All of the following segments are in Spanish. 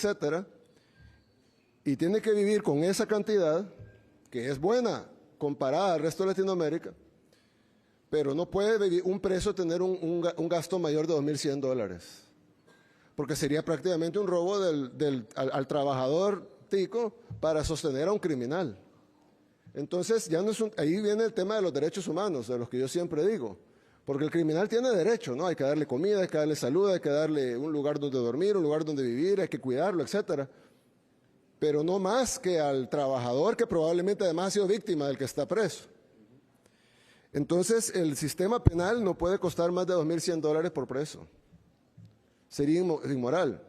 etcétera, y tiene que vivir con esa cantidad, que es buena comparada al resto de Latinoamérica, pero no puede vivir, un preso tener un gasto mayor de $2.100, porque sería prácticamente un robo al trabajador tico para sostener a un criminal. Entonces, ya no es ahí viene el tema de los derechos humanos, de los que yo siempre digo, porque el criminal tiene derecho, ¿no? Hay que darle comida, hay que darle salud, hay que darle un lugar donde dormir, un lugar donde vivir, hay que cuidarlo, etcétera. Pero no más que al trabajador que probablemente además ha sido víctima del que está preso. Entonces, el sistema penal no puede costar más de $2.100 por preso. Sería inmoral.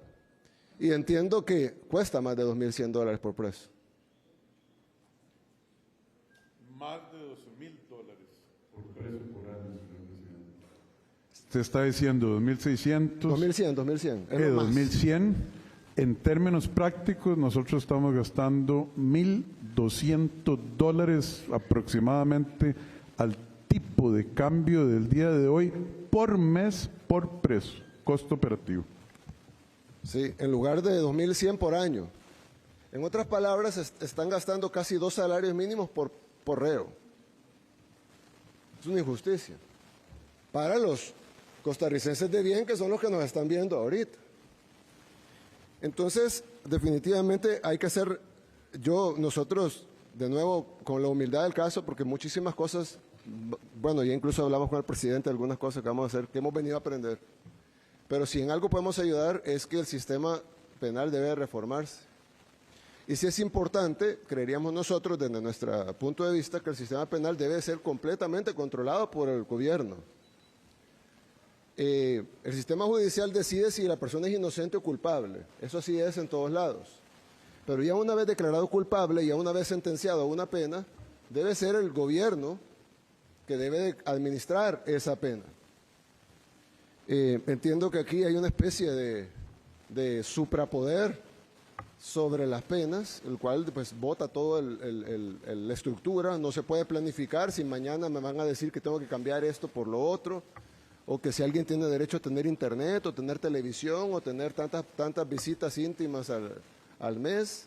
Y entiendo que cuesta más de $2.100 por preso. Más de $12.000 por preso por año, señor presidente. Usted está diciendo 2.600. 2.100. ¿Qué? 2.100. En términos prácticos, nosotros estamos gastando $1.200 aproximadamente al tipo de cambio del día de hoy por mes por preso, costo operativo. Sí, en lugar de 2.100 por año. En otras palabras, están gastando casi 2 salarios mínimos por reo. Es una injusticia. Para los costarricenses de bien, que son los que nos están viendo ahorita. Entonces, definitivamente hay que hacer, nosotros, de nuevo, con la humildad del caso, porque muchísimas cosas, bueno, ya incluso hablamos con el presidente de algunas cosas que vamos a hacer, que hemos venido a aprender. Pero si en algo podemos ayudar es que el sistema penal debe reformarse. Y si es importante, creeríamos nosotros, desde nuestro punto de vista, que el sistema penal debe ser completamente controlado por el gobierno. El sistema judicial decide si la persona es inocente o culpable. Eso sí es en todos lados. Pero ya una vez declarado culpable, ya una vez sentenciado a una pena, debe ser el gobierno que debe administrar esa pena. Entiendo que aquí hay una especie de suprapoder sobre las penas, el cual pues bota toda la estructura. No se puede planificar si mañana me van a decir que tengo que cambiar esto por lo otro, o que si alguien tiene derecho a tener internet, o tener televisión, o tener tantas visitas íntimas al mes,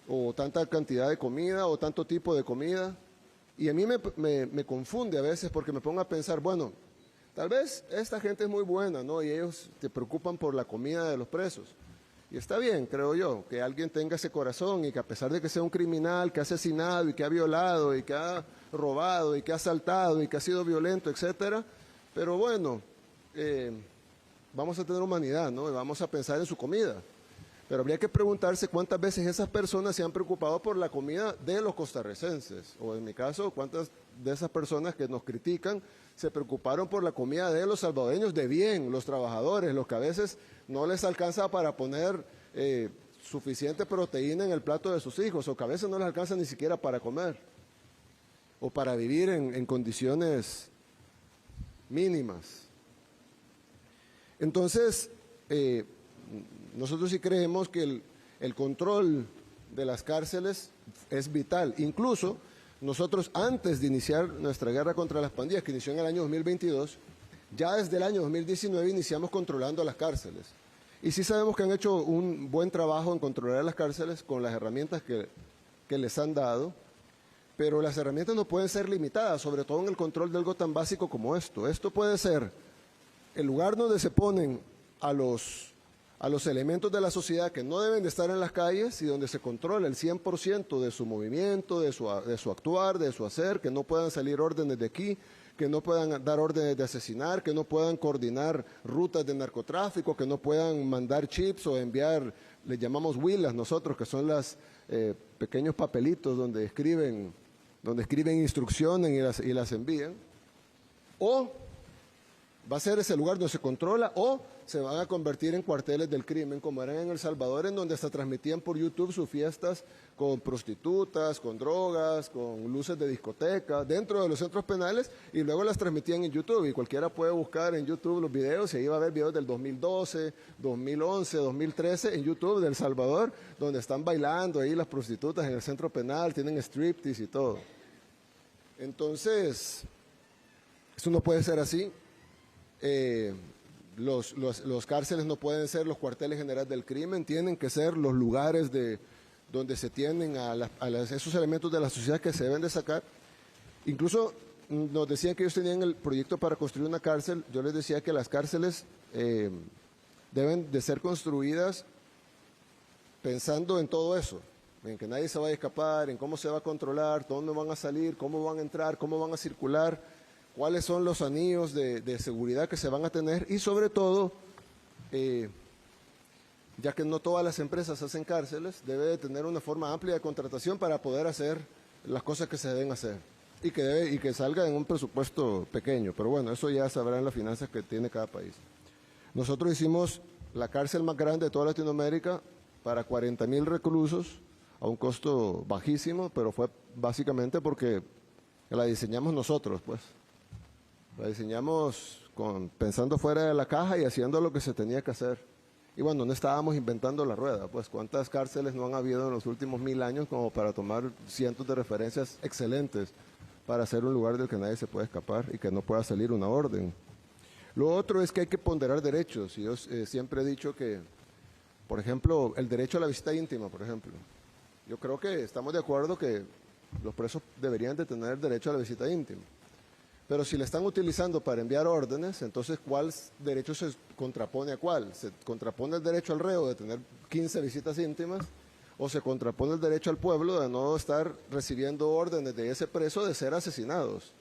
o tanta cantidad de comida, o tanto tipo de comida. Y a mí me confunde a veces porque me pongo a pensar, bueno, tal vez esta gente es muy buena, ¿no? Y ellos se preocupan por la comida de los presos. Y está bien, creo yo, que alguien tenga ese corazón y que a pesar de que sea un criminal que ha asesinado y que ha violado y que ha robado y que ha asaltado y que ha sido violento, etcétera, pero bueno, vamos a tener humanidad, ¿no? Y vamos a pensar en su comida. Pero habría que preguntarse cuántas veces esas personas se han preocupado por la comida de los costarricenses. O en mi caso, cuántas de esas personas que nos critican se preocuparon por la comida de los salvadoreños de bien, los trabajadores, los que a veces no les alcanza para poner suficiente proteína en el plato de sus hijos, o que a veces no les alcanza ni siquiera para comer, o para vivir en condiciones mínimas. Entonces, nosotros sí creemos que el control de las cárceles es vital. Incluso nosotros, antes de iniciar nuestra guerra contra las pandillas, que inició en el año 2022, ya desde el año 2019 iniciamos controlando las cárceles. Y sí sabemos que han hecho un buen trabajo en controlar las cárceles con las herramientas que les han dado, pero las herramientas no pueden ser limitadas, sobre todo en el control de algo tan básico como esto. Esto puede ser el lugar donde se ponen a los elementos de la sociedad que no deben de estar en las calles y donde se controla el 100% de su movimiento, de su actuar, de su hacer, que no puedan salir órdenes de aquí, que no puedan dar órdenes de asesinar, que no puedan coordinar rutas de narcotráfico, que no puedan mandar chips o enviar, le llamamos huilas nosotros, que son los pequeños papelitos donde escriben instrucciones y las envían. O va a ser ese lugar donde se controla, o se van a convertir en cuarteles del crimen, como eran en El Salvador, en donde hasta transmitían por YouTube sus fiestas con prostitutas, con drogas, con luces de discoteca, dentro de los centros penales, y luego las transmitían en YouTube, y cualquiera puede buscar en YouTube los videos, y ahí va a haber videos del 2012, 2011, 2013, en YouTube de El Salvador, donde están bailando ahí las prostitutas en el centro penal, tienen striptease y todo. Entonces, eso no puede ser así. los cárceles no pueden ser los cuarteles generales del crimen, tienen que ser los lugares donde se tienen esos elementos de la sociedad que se deben de sacar. Incluso nos decían que ellos tenían el proyecto para construir una cárcel. Yo les decía que las cárceles deben de ser construidas pensando en todo eso, en que nadie se vaya a escapar, en cómo se va a controlar, dónde van a salir, cómo van a entrar, cómo van a circular, cuáles son los anillos de seguridad que se van a tener y sobre todo, ya que no todas las empresas hacen cárceles, debe de tener una forma amplia de contratación para poder hacer las cosas que se deben hacer y que salga en un presupuesto pequeño, pero bueno, eso ya sabrán las finanzas que tiene cada país. Nosotros hicimos la cárcel más grande de toda Latinoamérica para 40,000 reclusos a un costo bajísimo, pero fue básicamente porque la diseñamos nosotros, pues. La diseñamos pensando fuera de la caja y haciendo lo que se tenía que hacer. Y bueno, no estábamos inventando la rueda, pues cuántas cárceles no han habido en los últimos 1000 años como para tomar cientos de referencias excelentes para hacer un lugar del que nadie se puede escapar y que no pueda salir una orden. Lo otro es que hay que ponderar derechos. Y yo siempre he dicho que, por ejemplo, el derecho a la visita íntima, por ejemplo. Yo creo que estamos de acuerdo que los presos deberían de tener derecho a la visita íntima. Pero si le están utilizando para enviar órdenes, entonces ¿cuál derecho se contrapone a cuál? ¿Se contrapone el derecho al reo de tener 15 visitas íntimas? ¿O se contrapone el derecho al pueblo de no estar recibiendo órdenes de ese preso de ser asesinados?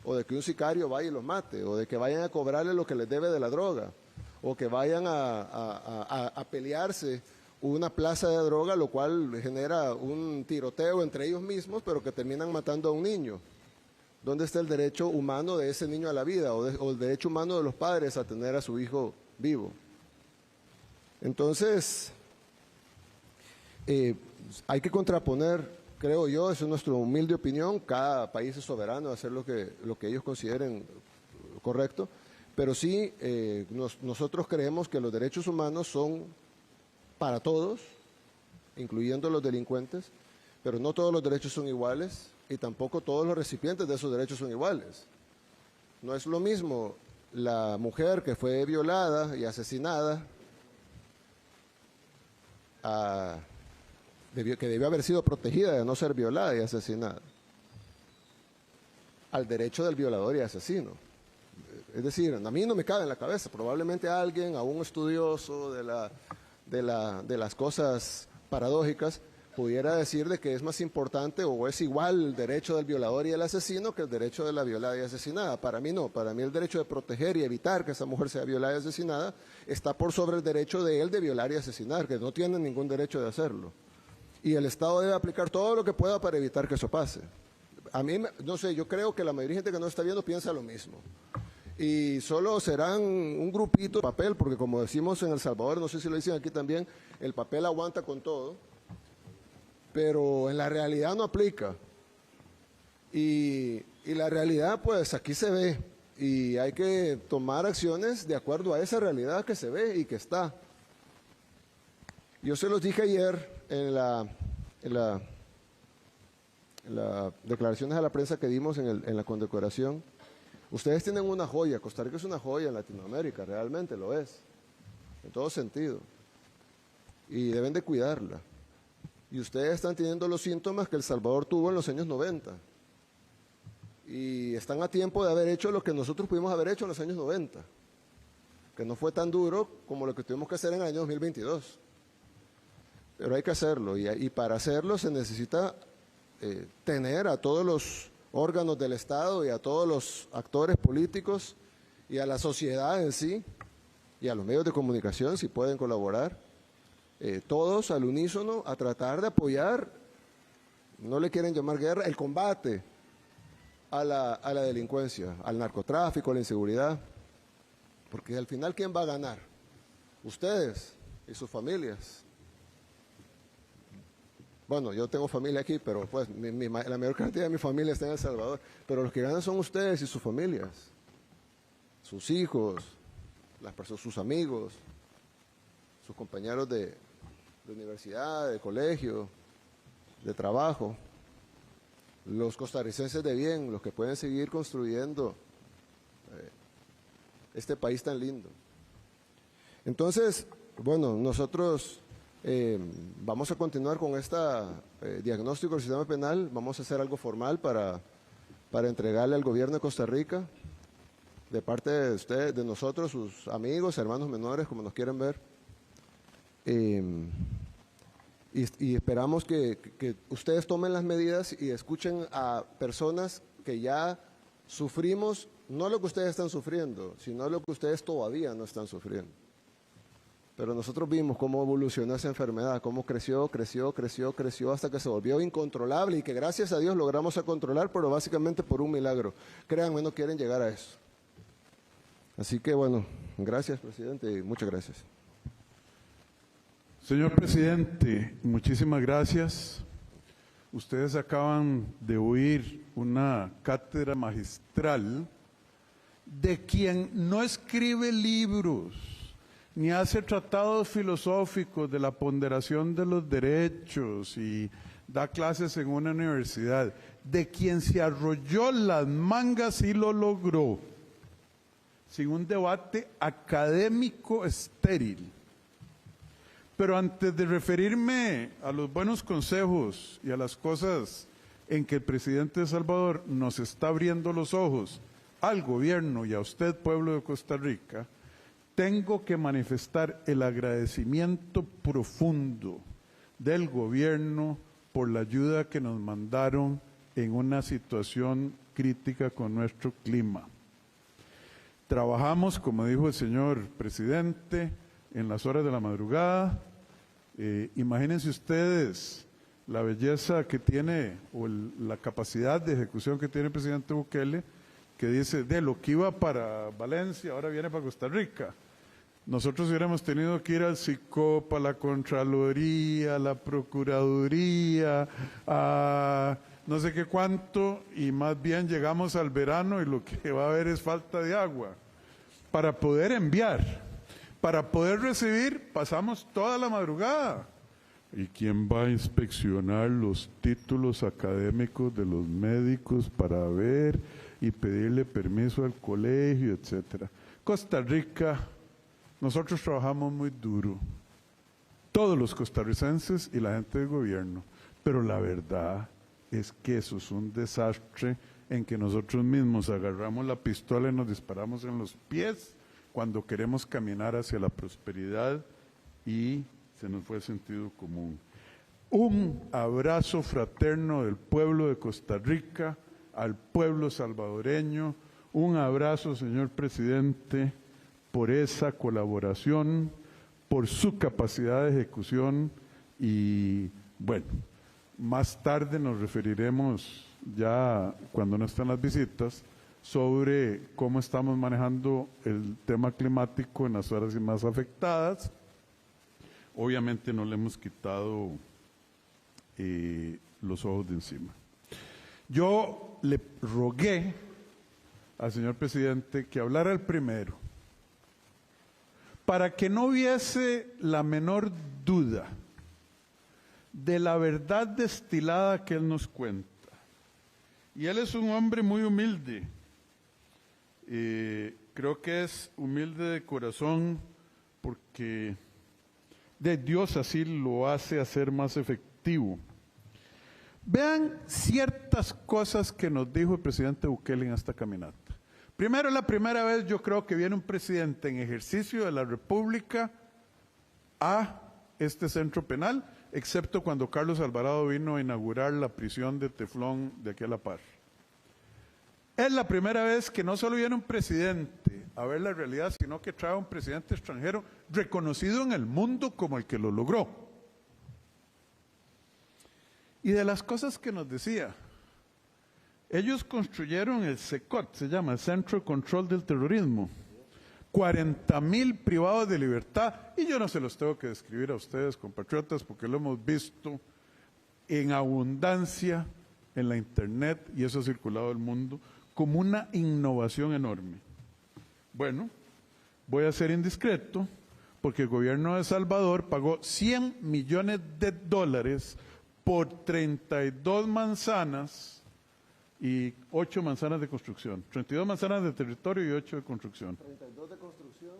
¿O de que un sicario vaya y los mate? ¿O de que vayan a cobrarle lo que les debe de la droga? ¿O que vayan a pelearse una plaza de droga, lo cual genera un tiroteo entre ellos mismos, pero que terminan matando a un niño? ¿Dónde está el derecho humano de ese niño a la vida o el derecho humano de los padres a tener a su hijo vivo? Entonces, hay que contraponer, creo yo, esa es nuestra humilde opinión, cada país es soberano de hacer lo que ellos consideren correcto, pero sí nosotros creemos que los derechos humanos son para todos, incluyendo los delincuentes, pero no todos los derechos son iguales y tampoco todos los recipientes de esos derechos son iguales. No es lo mismo la mujer que fue violada y asesinada, que debió haber sido protegida de no ser violada y asesinada, al derecho del violador y asesino. Es decir, a mí no me cabe en la cabeza, probablemente a alguien, a un estudioso de las cosas paradójicas, pudiera decir de que es más importante o es igual el derecho del violador y el asesino que el derecho de la violada y asesinada. Para mí no, para mí el derecho de proteger y evitar que esa mujer sea violada y asesinada está por sobre el derecho de él de violar y asesinar, que no tiene ningún derecho de hacerlo. Y el Estado debe aplicar todo lo que pueda para evitar que eso pase. A mí, no sé, yo creo que la mayoría de gente que nos está viendo piensa lo mismo. Y solo serán un grupito de papel, porque como decimos en El Salvador, no sé si lo dicen aquí también, el papel aguanta con todo, pero en la realidad no aplica. Y la realidad, pues aquí se ve, y hay que tomar acciones de acuerdo a esa realidad que se ve y que está. Yo se los dije ayer en las declaraciones a la prensa que dimos en la condecoración. Ustedes tienen una joya, Costa Rica es una joya en Latinoamérica, realmente lo es, en todo sentido, y deben de cuidarla. Y ustedes están teniendo los síntomas que El Salvador tuvo en los años 90, y están a tiempo de haber hecho lo que nosotros pudimos haber hecho en los años 90, que no fue tan duro como lo que tuvimos que hacer en el año 2022. Pero hay que hacerlo, y para hacerlo se necesita tener a todos los órganos del Estado y a todos los actores políticos y a la sociedad en sí y a los medios de comunicación, si pueden colaborar, todos al unísono a tratar de apoyar, no le quieren llamar guerra, el combate a la delincuencia, al narcotráfico, a la inseguridad, porque al final ¿quién va a ganar? Ustedes y sus familias. Bueno, yo tengo familia aquí, pero pues la mayor cantidad de mi familia está en El Salvador. Pero los que ganan son ustedes y sus familias, sus hijos, sus amigos, sus compañeros de universidad, de colegio, de trabajo, los costarricenses de bien, los que pueden seguir construyendo este país tan lindo. Entonces, bueno, nosotros vamos a continuar con este diagnóstico del sistema penal, vamos a hacer algo formal para entregarle al gobierno de Costa Rica, de parte de ustedes, de nosotros, sus amigos, hermanos menores, como nos quieren ver. Y esperamos que ustedes tomen las medidas y escuchen a personas que ya sufrimos, no lo que ustedes están sufriendo, sino lo que ustedes todavía no están sufriendo. Pero nosotros vimos cómo evolucionó esa enfermedad, cómo creció hasta que se volvió incontrolable y que gracias a Dios logramos a controlar, pero básicamente por un milagro. Créanme, no quieren llegar a eso. Así que bueno, gracias, presidente, y muchas gracias. Señor presidente, muchísimas gracias. Ustedes acaban de oír una cátedra magistral de quien no escribe libros, ni hace tratados filosóficos de la ponderación de los derechos y da clases en una universidad, de quien se arrolló las mangas y lo logró, sin un debate académico estéril. Pero antes de referirme a los buenos consejos y a las cosas en que el presidente de Salvador nos está abriendo los ojos al gobierno y a usted, pueblo de Costa Rica, tengo que manifestar el agradecimiento profundo del gobierno por la ayuda que nos mandaron en una situación crítica con nuestro clima. Trabajamos, como dijo el señor presidente, en las horas de la madrugada. Imagínense ustedes la belleza que tiene o la capacidad de ejecución que tiene el presidente Bukele, que dice, de lo que iba para Valencia, ahora viene para Costa Rica. Nosotros hubiéramos tenido que ir al SICOP, a la Contraloría, a la Procuraduría, a no sé qué cuánto, y más bien llegamos al verano y lo que va a haber es falta de agua. Para poder enviar, para poder recibir, pasamos toda la madrugada. ¿Y quién va a inspeccionar los títulos académicos de los médicos para ver y pedirle permiso al colegio, etcétera? Costa Rica, nosotros trabajamos muy duro, todos los costarricenses y la gente del gobierno, pero la verdad es que eso es un desastre en que nosotros mismos agarramos la pistola y nos disparamos en los pies cuando queremos caminar hacia la prosperidad y se nos fue el sentido común. Un abrazo fraterno del pueblo de Costa Rica al pueblo salvadoreño, un abrazo, señor presidente, por esa colaboración, por su capacidad de ejecución y, bueno, más tarde nos referiremos, ya cuando no están las visitas, sobre cómo estamos manejando el tema climático en las horas más afectadas. Obviamente no le hemos quitado los ojos de encima. Yo le rogué al señor presidente que hablara el primero, para que no hubiese la menor duda de la verdad destilada que él nos cuenta. Y él es un hombre muy humilde. Creo que es humilde de corazón porque de Dios así lo hace hacer más efectivo. Vean ciertas cosas que nos dijo el presidente Bukele en esta caminata. Primero, es la primera vez yo creo que viene un presidente en ejercicio de la República a este centro penal, excepto cuando Carlos Alvarado vino a inaugurar la prisión de Teflón de aquí a la par. Es la primera vez que no solo viene un presidente a ver la realidad, sino que trae un presidente extranjero reconocido en el mundo como el que lo logró. Y de las cosas que nos decía, ellos construyeron el CECOT, se llama el Centro de Control del Terrorismo, 40,000 privados de libertad, y yo no se los tengo que describir a ustedes, compatriotas, porque lo hemos visto en abundancia en la internet, y eso ha circulado el mundo, como una innovación enorme. Bueno, voy a ser indiscreto, porque el gobierno de El Salvador pagó $100 millones por 32 manzanas y 8 manzanas de construcción. 32 manzanas de territorio y 8 de construcción. 32 de construcción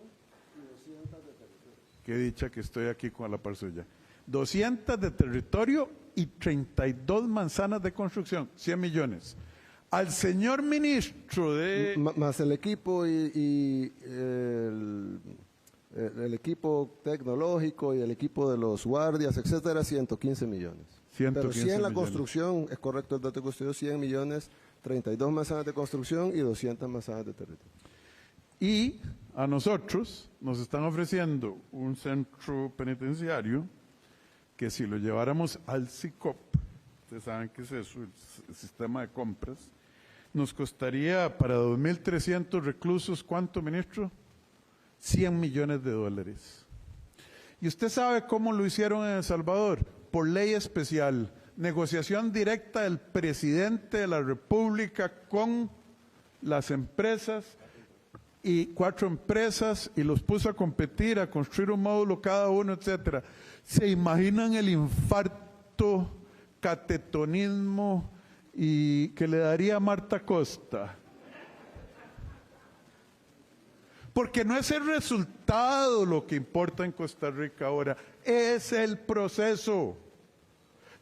y 200 de territorio. qué dicha que estoy aquí con la par suya. 200 de territorio y 32 manzanas de construcción, 100 millones. Al señor ministro de... Más el equipo y el equipo tecnológico y el equipo de los guardias, etcétera, 115 millones. 115 Pero 100 la millones. construcción, es correcto el dato que usted dio, 100 millones, 32 manzanas de construcción y 200 manzanas de territorio. Y a nosotros nos están ofreciendo un centro penitenciario que si lo lleváramos al SICOP, ustedes saben qué es eso, el sistema de compras, nos costaría para 2.300 reclusos, ¿cuánto, ministro? 100 millones de dólares. ¿Y usted sabe cómo lo hicieron en El Salvador? Por ley especial, negociación directa del presidente de la República con las empresas, y 4 empresas, y los puso a competir, a construir un módulo cada uno, etcétera. ¿Se imaginan el infarto, catetonismo y que le daría a Marta Costa? Porque no es el resultado lo que importa en Costa Rica ahora, es el proceso.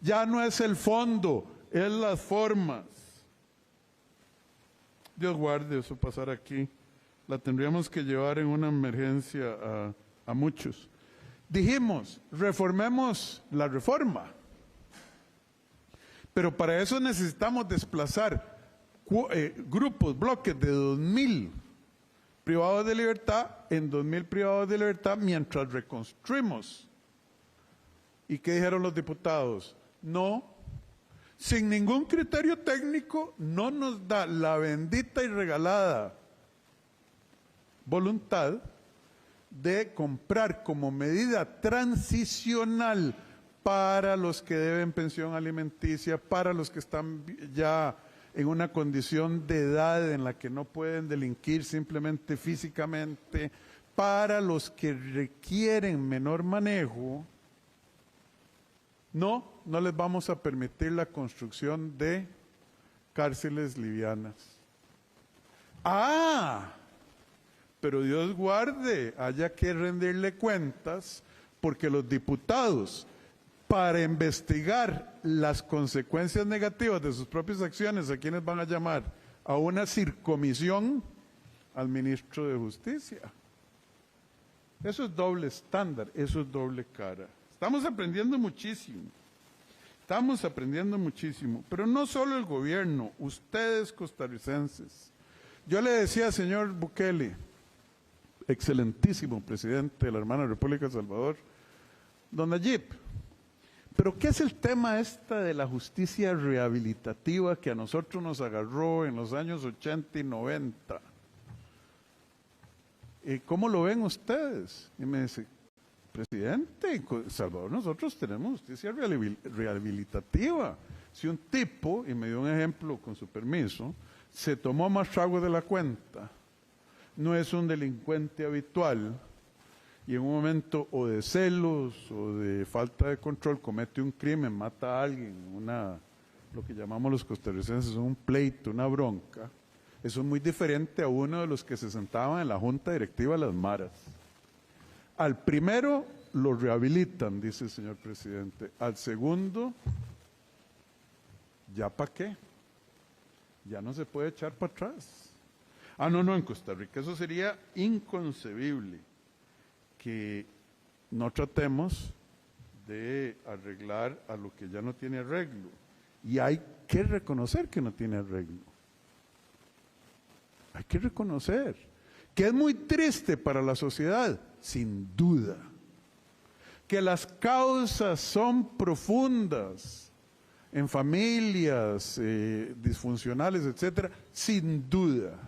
Ya no es el fondo, es las formas. Dios guarde eso pasar aquí. La tendríamos que llevar en una emergencia a muchos. Dijimos, reformemos la reforma. Pero para eso necesitamos desplazar grupos, bloques de 2.000 privados de libertad en 2.000 privados de libertad mientras reconstruimos. ¿Y qué dijeron los diputados? No, sin ningún criterio técnico, no nos da la bendita y regalada voluntad de comprar como medida transicional para los que deben pensión alimenticia, para los que están ya en una condición de edad en la que no pueden delinquir simplemente físicamente, para los que requieren menor manejo, no les vamos a permitir la construcción de cárceles livianas. Pero Dios guarde, haya que rendirle cuentas, porque los diputados, para investigar las consecuencias negativas de sus propias acciones, ¿a quiénes van a llamar? A una circomisión al ministro de Justicia. Eso es doble estándar, eso es doble cara. Estamos aprendiendo muchísimo, pero no solo el gobierno, ustedes costarricenses. Yo le decía al señor Bukele, excelentísimo presidente de la hermana República de El Salvador, don Nayib, pero ¿qué es el tema de la justicia rehabilitativa que a nosotros nos agarró en los años 80 y 90? ¿Cómo lo ven ustedes? Y me dice, presidente, en El Salvador nosotros tenemos justicia rehabilitativa. Si un tipo, y me dio un ejemplo con su permiso, se tomó más trago de la cuenta, no es un delincuente habitual, y en un momento o de celos o de falta de control comete un crimen, mata a alguien, lo que llamamos los costarricenses un pleito, una bronca, eso es muy diferente a uno de los que se sentaban en la junta directiva de las maras. Al primero lo rehabilitan, dice el señor presidente. Al segundo, ¿ya para qué? Ya no se puede echar para atrás. No, en Costa Rica eso sería inconcebible, que no tratemos de arreglar a lo que ya no tiene arreglo. Y hay que reconocer que no tiene arreglo. Hay que reconocer que es muy triste para la sociedad, sin duda. Que las causas son profundas en familias disfuncionales, etcétera, sin duda.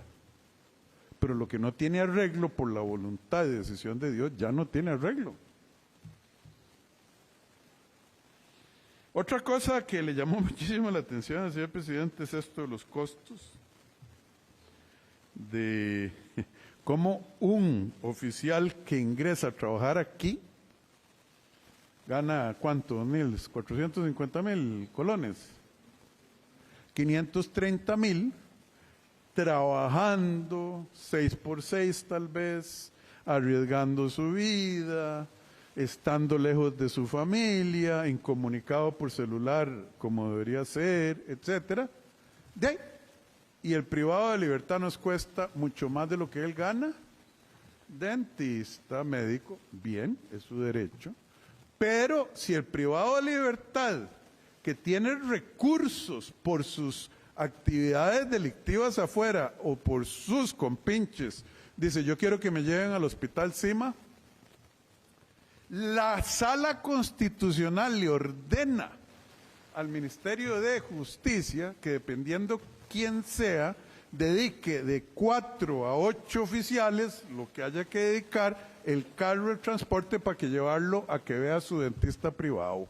Pero lo que no tiene arreglo por la voluntad y decisión de Dios ya no tiene arreglo. Otra cosa que le llamó muchísimo la atención al señor presidente es esto de los costos, de cómo un oficial que ingresa a trabajar aquí gana, ¿cuánto? 450,000 colones, 530,000 trabajando 6 por 6 tal vez, arriesgando su vida, estando lejos de su familia, incomunicado por celular como debería ser, etcétera. De ahí. Y el privado de libertad nos cuesta mucho más de lo que él gana. Dentista, médico, bien, es su derecho. Pero si el privado de libertad, que tiene recursos por sus actividades delictivas afuera o por sus compinches, dice, yo quiero que me lleven al hospital Cima, la Sala Constitucional le ordena al Ministerio de Justicia que, dependiendo quién sea, dedique de 4 a 8 oficiales, lo que haya que dedicar, el carro de transporte para que llevarlo a que vea a su dentista privado.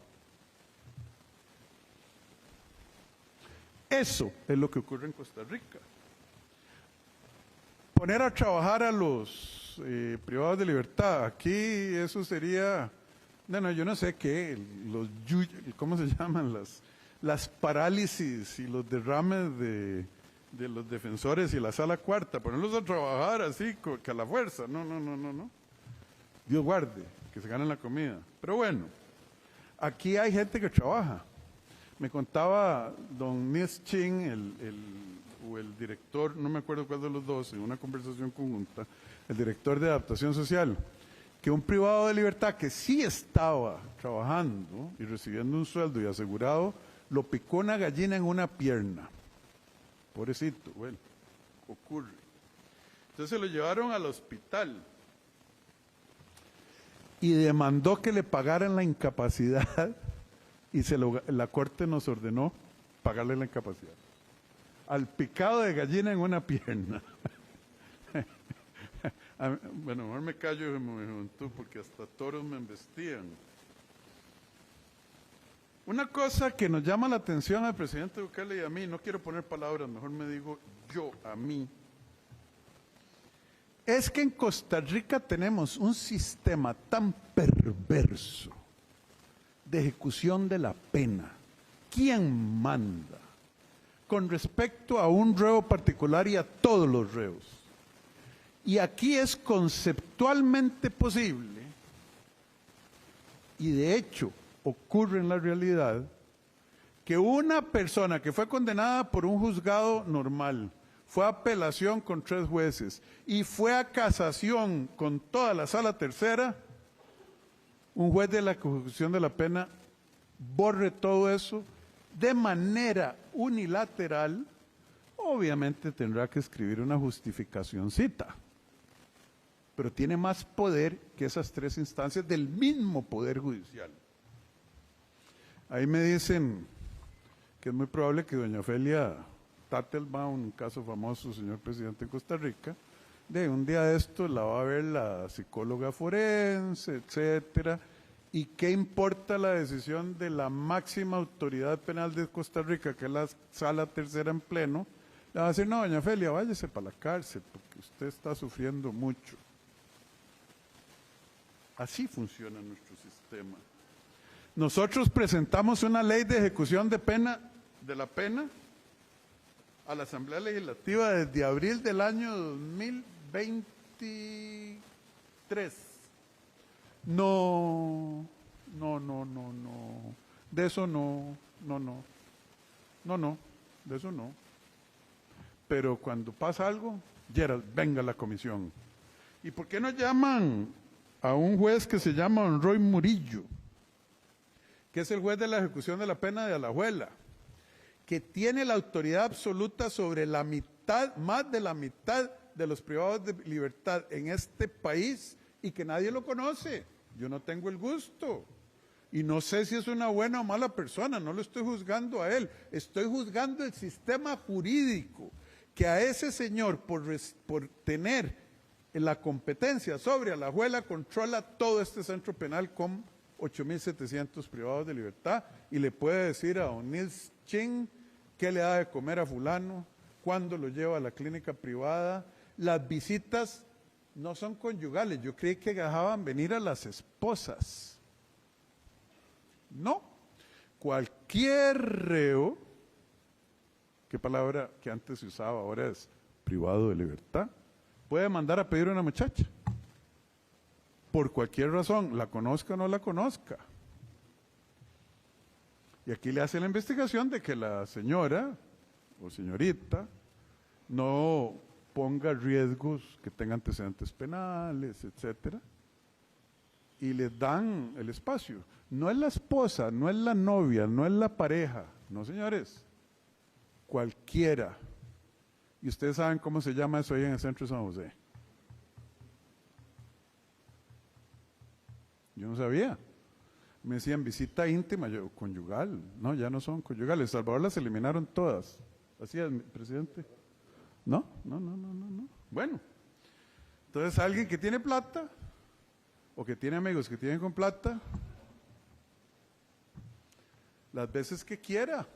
Eso es lo que ocurre en Costa Rica. Poner a trabajar a los privados de libertad, aquí eso sería, bueno, yo no sé qué, ¿cómo se llaman? Las parálisis y los derrames de los defensores y la sala cuarta, ponerlos a trabajar así, que a la fuerza, no. Dios guarde, que se ganen la comida. Pero bueno, aquí hay gente que trabaja. Me contaba don Nis Ching, el director, no me acuerdo cuál de los dos, en una conversación conjunta, el director de adaptación social, que un privado de libertad que sí estaba trabajando y recibiendo un sueldo y asegurado, lo picó una gallina en una pierna. Pobrecito, bueno, ocurre. Entonces lo llevaron al hospital y demandó que le pagaran la incapacidad y la corte nos ordenó pagarle la incapacidad. Al picado de gallina en una pierna. Bueno, mejor me callo de mi juventud porque hasta toros me embestían. Una cosa que nos llama la atención al presidente Bukele y a mí, no quiero poner palabras, mejor me digo yo, a mí, es que en Costa Rica tenemos un sistema tan perverso de ejecución de la pena. ¿Quién manda? Con respecto a un reo particular y a todos los reos. Y aquí es conceptualmente posible, y de hecho ocurre en la realidad, que una persona que fue condenada por un juzgado normal, fue a apelación con 3 jueces y fue a casación con toda la sala tercera, un juez de la ejecución de la pena borre todo eso de manera unilateral. Obviamente tendrá que escribir una justificacioncita, pero tiene más poder que esas 3 instancias del mismo Poder Judicial. Ahí me dicen que es muy probable que doña Ofelia Tattelbaum, un caso famoso, señor presidente de Costa Rica, de un día de esto la va a ver la psicóloga forense, etcétera, y qué importa la decisión de la máxima autoridad penal de Costa Rica, que es la sala tercera en pleno, le va a decir, no, doña Ofelia, váyase para la cárcel, porque usted está sufriendo mucho. Así funciona nuestro sistema. Nosotros presentamos una ley de ejecución de la pena a la Asamblea Legislativa desde abril del año 2023. No. De eso no. De eso no. Pero cuando pasa algo, Gerald, venga a la comisión. ¿Y por qué no llaman a un juez que se llama don Roy Murillo, que es el juez de la ejecución de la pena de Alajuela, que tiene la autoridad absoluta sobre la mitad, más de la mitad de los privados de libertad en este país y que nadie lo conoce? Yo no tengo el gusto y no sé si es una buena o mala persona, no lo estoy juzgando a él, estoy juzgando el sistema jurídico que a ese señor por tener la competencia sobre Alajuela controla todo este centro penal con 8.700 privados de libertad y le puede decir a don Nils Ching qué le da de comer a fulano, cuándo lo lleva a la clínica privada. Las visitas no son conyugales, yo creí que dejaban venir a las esposas. No, cualquier reo, qué palabra que antes se usaba, ahora es privado de libertad, puede mandar a pedir a una muchacha. por cualquier razón, la conozca o no la conozca. Y aquí le hace la investigación de que la señora o señorita no ponga riesgos, que tenga antecedentes penales, etcétera, y le dan el espacio. No es la esposa, no es la novia, no es la pareja, no, señores, cualquiera. Y ustedes saben cómo se llama eso ahí en el centro de San José. Yo no sabía. Me decían visita íntima, yo, conyugal. No, ya no son conyugales. En Salvador las eliminaron todas. ¿Así es, presidente? No. Bueno, entonces alguien que tiene plata o que tiene amigos que tienen con plata, las veces que quiera,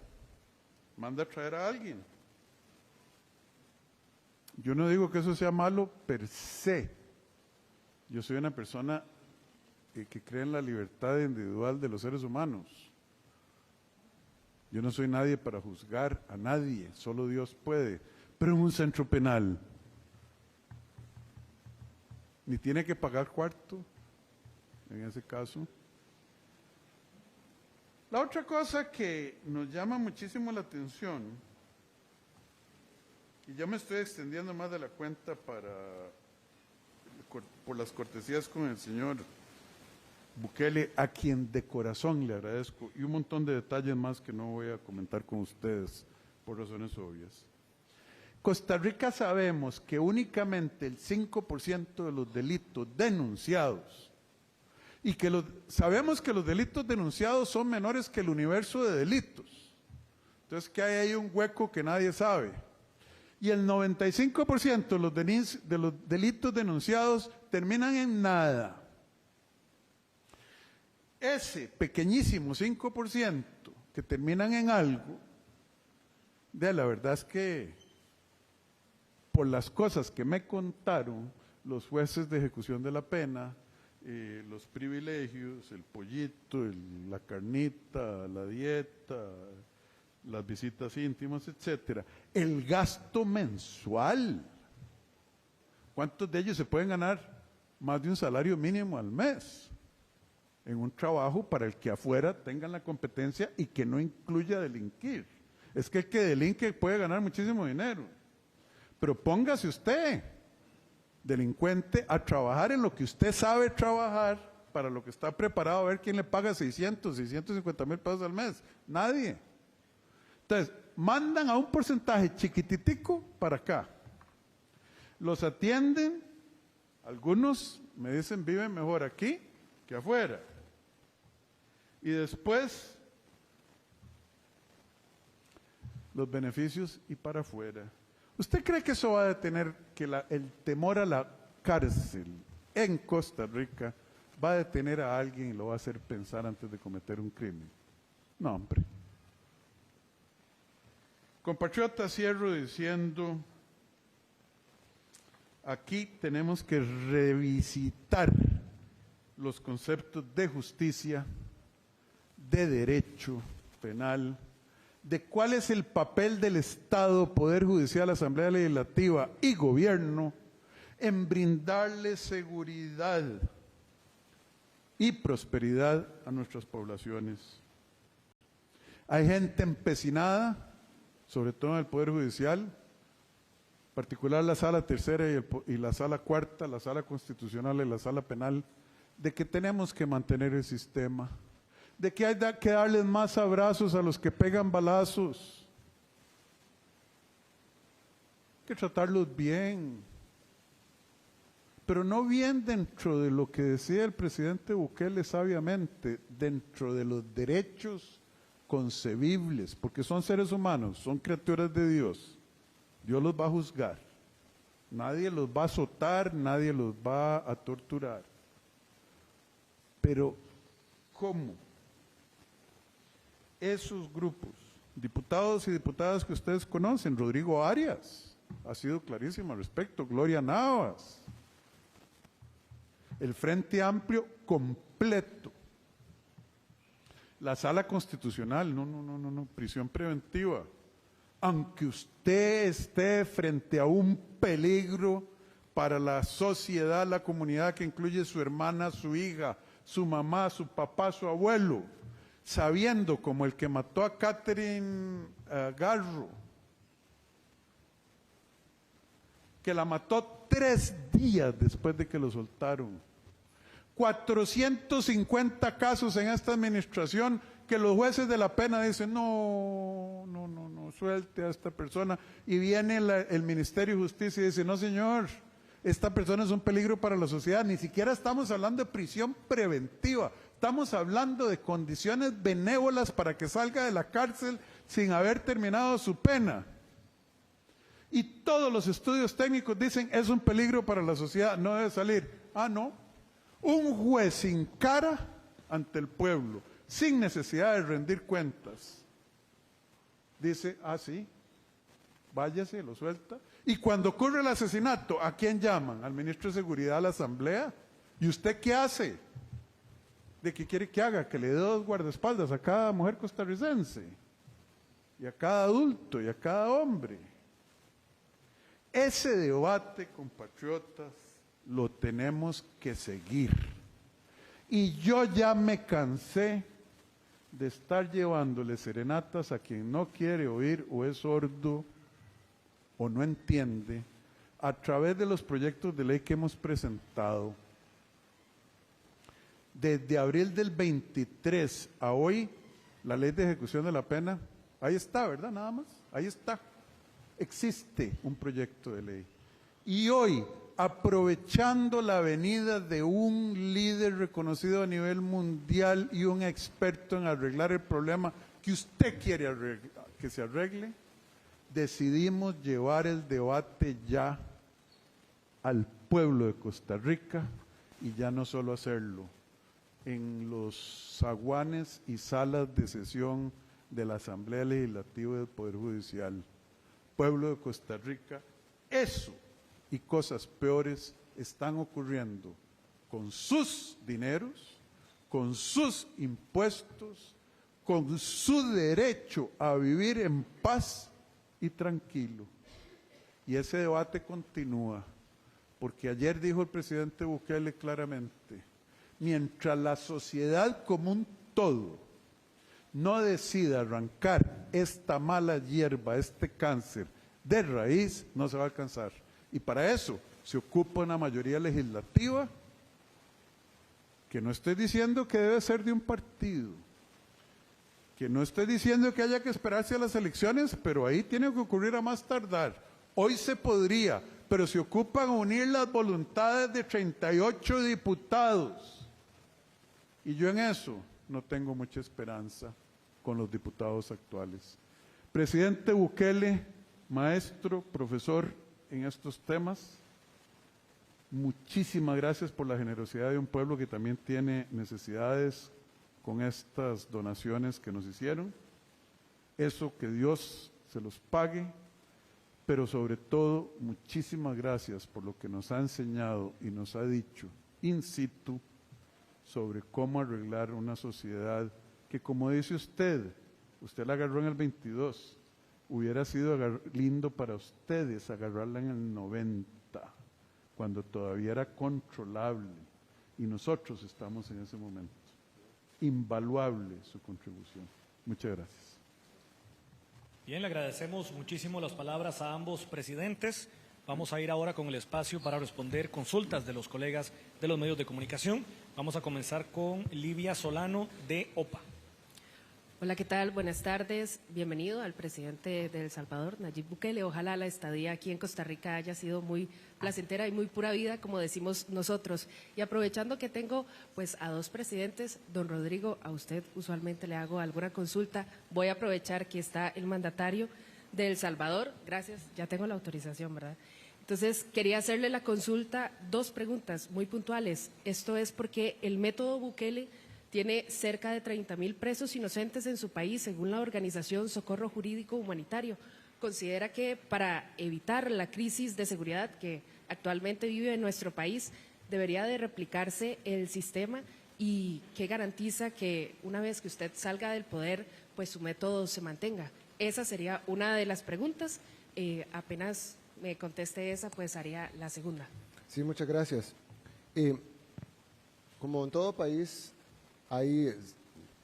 manda a traer a alguien. Yo no digo que eso sea malo per se. Yo soy una persona que cree en la libertad individual de los seres humanos. Yo no soy nadie para juzgar a nadie, solo Dios puede. Pero en un centro penal, ni tiene que pagar cuarto, en ese caso. La otra cosa que nos llama muchísimo la atención, y ya me estoy extendiendo más de la cuenta por las cortesías con el señor Bukele, a quien de corazón le agradezco, y un montón de detalles más que no voy a comentar con ustedes por razones obvias. Costa Rica sabemos que únicamente el 5% de los delitos denunciados, y que sabemos que los delitos denunciados son menores que el universo de delitos. Entonces, que hay ahí un hueco que nadie sabe. Y el 95% de los delitos denunciados terminan en nada. Ese pequeñísimo 5% que terminan en algo, la verdad es que por las cosas que me contaron los jueces de ejecución de la pena, los privilegios, el pollito, la carnita, la dieta, las visitas íntimas, etcétera, el gasto mensual. ¿Cuántos de ellos se pueden ganar más de un salario mínimo al mes en un trabajo para el que afuera tengan la competencia y que no incluya delinquir? Es que el que delinque puede ganar muchísimo dinero, pero póngase usted, delincuente, a trabajar en lo que usted sabe trabajar, para lo que está preparado, a ver quién le paga 650 mil pesos al mes. Nadie. Entonces, mandan a un porcentaje chiquititico para acá. Los atienden, algunos me dicen viven mejor aquí que afuera. Y después, los beneficios y para afuera. ¿Usted cree que eso va a detener, que el temor a la cárcel en Costa Rica va a detener a alguien y lo va a hacer pensar antes de cometer un crimen? No, hombre. Compatriota, cierro diciendo, aquí tenemos que revisitar los conceptos de justicia, de derecho penal, de cuál es el papel del Estado, Poder Judicial, Asamblea Legislativa y Gobierno en brindarle seguridad y prosperidad a nuestras poblaciones. Hay gente empecinada, sobre todo en el Poder Judicial, en particular la Sala Tercera y la Sala Cuarta, la Sala Constitucional y la Sala Penal, de que tenemos que mantener el sistema, de que hay que darles más abrazos a los que pegan balazos, hay que tratarlos bien, pero no bien dentro de lo que decía el presidente Bukele sabiamente, dentro de los derechos concebibles, porque son seres humanos, son criaturas de Dios. Dios los va a juzgar. Nadie los va a azotar, nadie los va a torturar. Pero, ¿cómo? Esos grupos, diputados y diputadas que ustedes conocen, Rodrigo Arias, ha sido clarísimo al respecto, Gloria Navas, el Frente Amplio completo, la Sala Constitucional, no, prisión preventiva. Aunque usted esté frente a un peligro para la sociedad, la comunidad que incluye su hermana, su hija, su mamá, su papá, su abuelo, sabiendo como el que mató a Catherine Garro, que la mató 3 días después de que lo soltaron. 450 casos en esta administración que los jueces de la pena dicen, no, suelte a esta persona. Y viene el Ministerio de Justicia y dice, no señor, esta persona es un peligro para la sociedad. Ni siquiera estamos hablando de prisión preventiva, estamos hablando de condiciones benévolas para que salga de la cárcel sin haber terminado su pena. Y todos los estudios técnicos dicen, es un peligro para la sociedad, no debe salir. Ah, no. Un juez sin cara ante el pueblo, sin necesidad de rendir cuentas, dice, ah, sí, váyase, lo suelta. Y cuando ocurre el asesinato, ¿a quién llaman? Al ministro de Seguridad, a la Asamblea. ¿Y usted qué hace? ¿De qué quiere que haga? Que le dé 2 guardaespaldas a cada mujer costarricense, y a cada adulto, y a cada hombre. Ese debate, compatriotas, lo tenemos que seguir. Y yo ya me cansé de estar llevándole serenatas a quien no quiere oír o es sordo o no entiende a través de los proyectos de ley que hemos presentado. Desde abril del 23 a hoy, la ley de ejecución de la pena, ahí está, ¿verdad? Nada más, ahí está. Existe un proyecto de ley. Y hoy, aprovechando la venida de un líder reconocido a nivel mundial y un experto en arreglar el problema que usted quiere que se arregle, decidimos llevar el debate ya al pueblo de Costa Rica y ya no solo hacerlo en los zaguanes y salas de sesión de la Asamblea Legislativa y del Poder Judicial. Pueblo de Costa Rica, eso y cosas peores están ocurriendo con sus dineros, con sus impuestos, con su derecho a vivir en paz y tranquilo. Y ese debate continúa, porque ayer dijo el presidente Bukele claramente, mientras la sociedad como un todo no decida arrancar esta mala hierba, este cáncer de raíz, no se va a alcanzar. Y para eso se ocupa una mayoría legislativa, que no estoy diciendo que debe ser de un partido, que no estoy diciendo que haya que esperarse a las elecciones, pero ahí tiene que ocurrir a más tardar. Hoy se podría, pero se ocupan unir las voluntades de 38 diputados. Y yo en eso no tengo mucha esperanza con los diputados actuales. Presidente Bukele, maestro, profesor en estos temas, muchísimas gracias por la generosidad de un pueblo que también tiene necesidades con estas donaciones que nos hicieron. Eso, que Dios se los pague, pero sobre todo, muchísimas gracias por lo que nos ha enseñado y nos ha dicho in situ sobre cómo arreglar una sociedad que, como dice usted la agarró en el 22, hubiera sido lindo para ustedes agarrarla en el 90, cuando todavía era controlable, y nosotros estamos en ese momento. Invaluable su contribución. Muchas gracias. Bien, le agradecemos muchísimo las palabras a ambos presidentes. Vamos a ir ahora con el espacio para responder consultas de los colegas de los medios de comunicación. Vamos a comenzar con Livia Solano de OPA. Hola, ¿qué tal? Buenas tardes. Bienvenido al presidente de El Salvador, Nayib Bukele. Ojalá la estadía aquí en Costa Rica haya sido muy placentera y muy pura vida, como decimos nosotros. Y aprovechando que tengo pues a 2 presidentes, don Rodrigo, a usted usualmente le hago alguna consulta. Voy a aprovechar que está el mandatario de El Salvador. Gracias, ya tengo la autorización, ¿verdad? Entonces, quería hacerle la consulta, 2 preguntas muy puntuales. Esto es porque el método Bukele tiene cerca de 30,000 presos inocentes en su país, según la organización Socorro Jurídico Humanitario. Considera que para evitar la crisis de seguridad que actualmente vive en nuestro país, debería de replicarse el sistema, y qué garantiza que una vez que usted salga del poder, pues su método se mantenga. Esa sería una de las preguntas. Apenas me conteste esa, pues haría la segunda. Sí, muchas gracias. Como en todo país,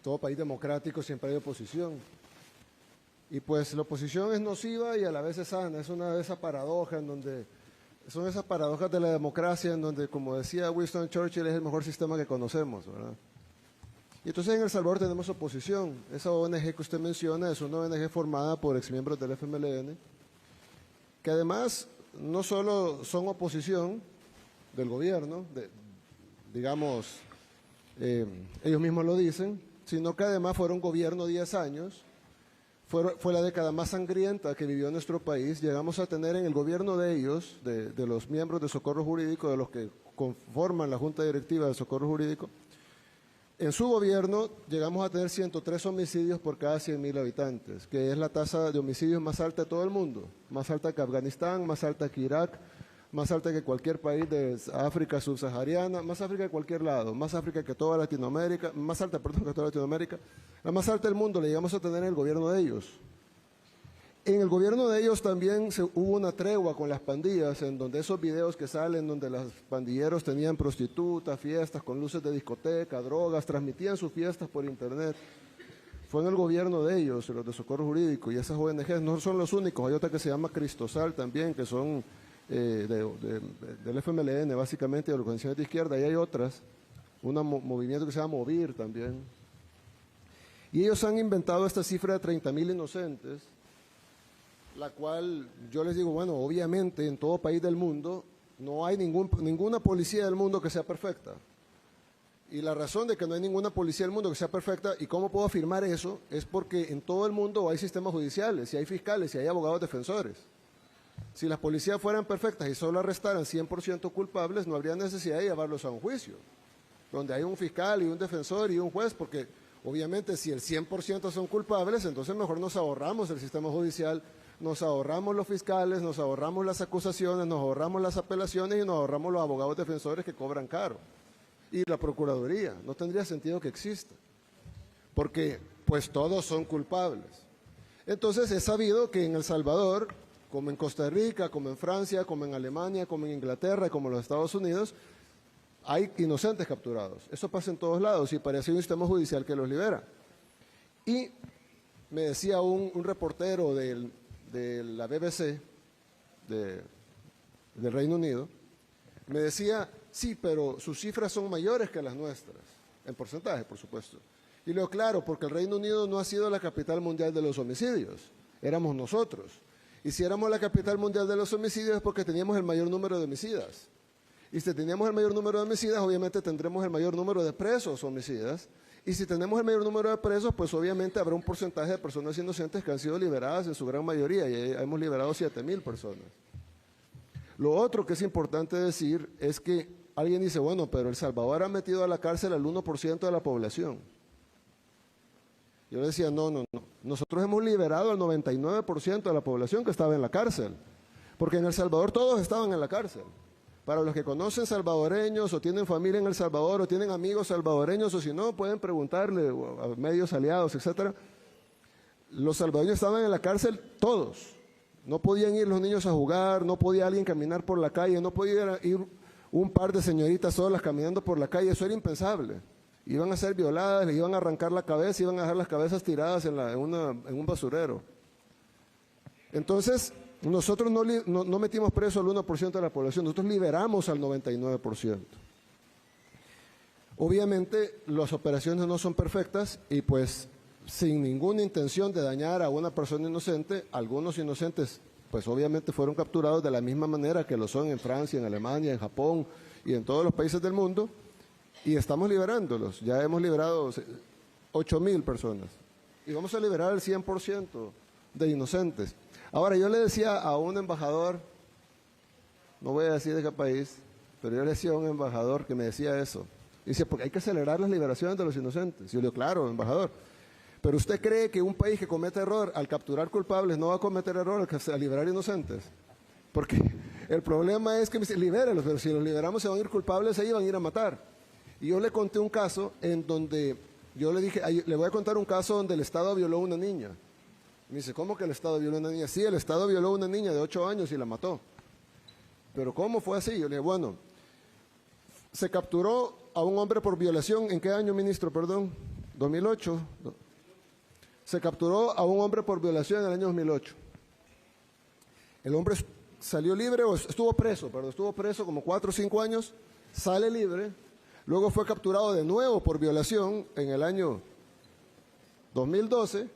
todo país democrático siempre hay oposición. Y pues la oposición es nociva y a la vez es sana. Es una de esas paradojas son esas paradojas de la democracia en donde, como decía Winston Churchill, es el mejor sistema que conocemos, ¿verdad? Y entonces en El Salvador tenemos oposición. Esa ONG que usted menciona es una ONG formada por exmiembros del FMLN, que además no solo son oposición del gobierno, digamos, ellos mismos lo dicen, sino que además fueron gobierno 10 años, fue la década más sangrienta que vivió nuestro país. Llegamos a tener en el gobierno de ellos, de los miembros de Socorro Jurídico, de los que conforman la Junta Directiva de Socorro Jurídico, en su gobierno llegamos a tener 103 homicidios por cada 100.000 habitantes, que es la tasa de homicidios más alta de todo el mundo, más alta que Afganistán, más alta que Irak, más alta que cualquier país de África subsahariana, más África que cualquier lado, más África que toda Latinoamérica, más alta, perdón, que toda Latinoamérica, la más alta del mundo la llegamos a tener en el gobierno de ellos. En el gobierno de ellos también hubo una tregua con las pandillas, en donde esos videos que salen, donde los pandilleros tenían prostitutas, fiestas con luces de discoteca, drogas, transmitían sus fiestas por internet. Fue en el gobierno de ellos, los de Socorro Jurídico, y esas ONGs no son los únicos. Hay otra que se llama Cristosal también, que son del FMLN básicamente, de organizaciones de izquierda, y hay otras, un movimiento que se llama Movir también. Y ellos han inventado esta cifra de 30.000 inocentes, la cual yo les digo, bueno, obviamente en todo país del mundo no hay ninguna policía del mundo que sea perfecta. Y la razón de que no hay ninguna policía del mundo que sea perfecta, y cómo puedo afirmar eso, es porque en todo el mundo hay sistemas judiciales, y hay fiscales, y hay abogados defensores. Si las policías fueran perfectas y solo arrestaran 100% culpables, no habría necesidad de llevarlos a un juicio, donde hay un fiscal y un defensor y un juez, porque obviamente si el 100% son culpables, entonces mejor nos ahorramos el sistema judicial, nos ahorramos los fiscales, nos ahorramos las acusaciones, nos ahorramos las apelaciones y nos ahorramos los abogados defensores que cobran caro. Y la Procuraduría, no tendría sentido que exista, porque pues todos son culpables. Entonces es sabido que en El Salvador, como en Costa Rica, como en Francia, como en Alemania, como en Inglaterra, como en los Estados Unidos, hay inocentes capturados. Eso pasa en todos lados y parece un sistema judicial que los libera. Y me decía un reportero de la BBC, del Reino Unido, me decía, sí, pero sus cifras son mayores que las nuestras, en porcentaje, por supuesto. Y le digo, claro, porque el Reino Unido no ha sido la capital mundial de los homicidios, éramos nosotros. Y si éramos la capital mundial de los homicidios es porque teníamos el mayor número de homicidas. Y si teníamos el mayor número de homicidas, obviamente tendremos el mayor número de presos homicidas. Y si tenemos el mayor número de presos, pues obviamente habrá un porcentaje de personas inocentes que han sido liberadas en su gran mayoría, y hemos liberado 7.000 personas. Lo otro que es importante decir es que alguien dice, bueno, pero El Salvador ha metido a la cárcel al 1% de la población. Yo le decía, no. Nosotros hemos liberado al 99% de la población que estaba en la cárcel, porque en El Salvador todos estaban en la cárcel. Para los que conocen salvadoreños o tienen familia en El Salvador o tienen amigos salvadoreños, o si no, pueden preguntarle a medios aliados, etcétera. Los salvadoreños estaban en la cárcel todos. No podían ir los niños a jugar, no podía alguien caminar por la calle, no podía ir un par de señoritas solas caminando por la calle, eso era impensable. Iban a ser violadas, les iban a arrancar la cabeza, iban a dejar las cabezas tiradas en un basurero. Entonces, nosotros no metimos preso al 1% de la población, nosotros liberamos al 99%. Obviamente, las operaciones no son perfectas y pues sin ninguna intención de dañar a una persona inocente, algunos inocentes pues obviamente fueron capturados de la misma manera que lo son en Francia, en Alemania, en Japón y en todos los países del mundo, y estamos liberándolos. Ya hemos liberado 8.000 personas y vamos a liberar el 100% de inocentes. Ahora, yo le decía a un embajador, no voy a decir de qué país, pero yo le decía a un embajador que me decía eso. Dice, porque hay que acelerar las liberaciones de los inocentes. Y yo le digo, claro, embajador, pero ¿usted cree que un país que comete error al capturar culpables no va a cometer error al liberar inocentes? Porque el problema es que me dice, libéralos, pero si los liberamos se van a ir culpables, ahí van a ir a matar. Y yo le conté un caso en donde, yo le dije, le voy a contar un caso donde el Estado violó a una niña. Me dice, ¿cómo que el Estado violó a una niña? Sí, el Estado violó a una niña de 8 años y la mató. ¿pero cómo fue así? Yo le dije, bueno, se capturó a un hombre por violación, ¿en qué año, ministro? Perdón, 2008. Se capturó a un hombre por violación en el año 2008. El hombre salió libre, o estuvo preso como 4 o 5 años, sale libre, luego fue capturado de nuevo por violación en el año 2012,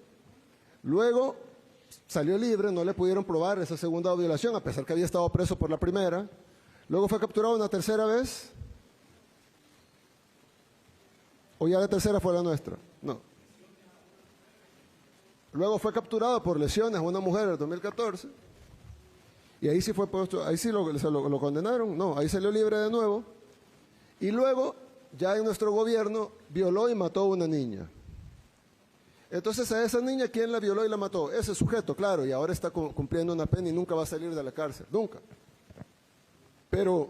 luego salió libre, no le pudieron probar esa segunda violación, a pesar que había estado preso por la primera, luego fue capturado una tercera vez, o ya la tercera fue la nuestra, no. Luego fue capturado por lesiones a una mujer en el 2014, y ahí sí fue puesto, ahí sí lo condenaron, no, ahí salió libre de nuevo, y luego ya en nuestro gobierno violó y mató a una niña. Entonces a esa niña, ¿quién la violó y la mató? Ese sujeto, claro, y ahora está cumpliendo una pena y nunca va a salir de la cárcel, nunca. Pero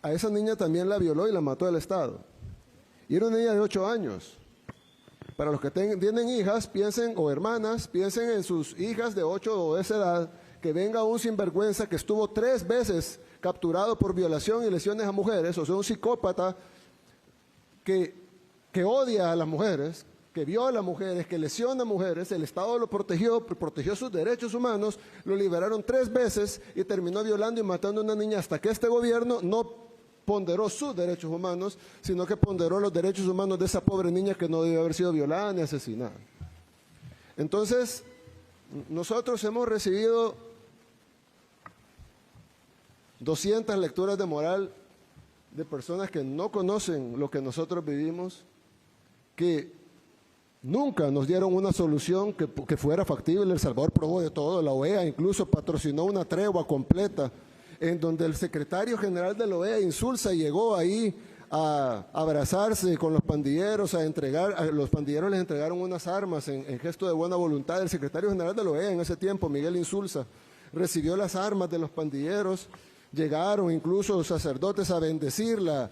a esa niña también la violó y la mató el Estado. Y era una niña de 8 años. Para los que tienen hijas, piensen, o hermanas, piensen en sus hijas de 8 o de esa edad, que venga un sinvergüenza que estuvo 3 veces capturado por violación y lesiones a mujeres, o sea, un psicópata que odia a las mujeres, que viola a mujeres, que lesiona a mujeres, el Estado lo protegió sus derechos humanos, lo liberaron 3 veces y terminó violando y matando a una niña hasta que este gobierno no ponderó sus derechos humanos, sino que ponderó los derechos humanos de esa pobre niña que no debió haber sido violada ni asesinada. Entonces, nosotros hemos recibido 200 lecturas de moral de personas que no conocen lo que nosotros vivimos, que nunca nos dieron una solución que fuera factible. El Salvador probó de todo, la OEA incluso patrocinó una tregua completa, en donde el secretario general de la OEA, Insulza, llegó ahí a abrazarse con los pandilleros, los pandilleros les entregaron unas armas en gesto de buena voluntad. El secretario general de la OEA en ese tiempo, Miguel Insulza, recibió las armas de los pandilleros, llegaron incluso los sacerdotes a bendecir la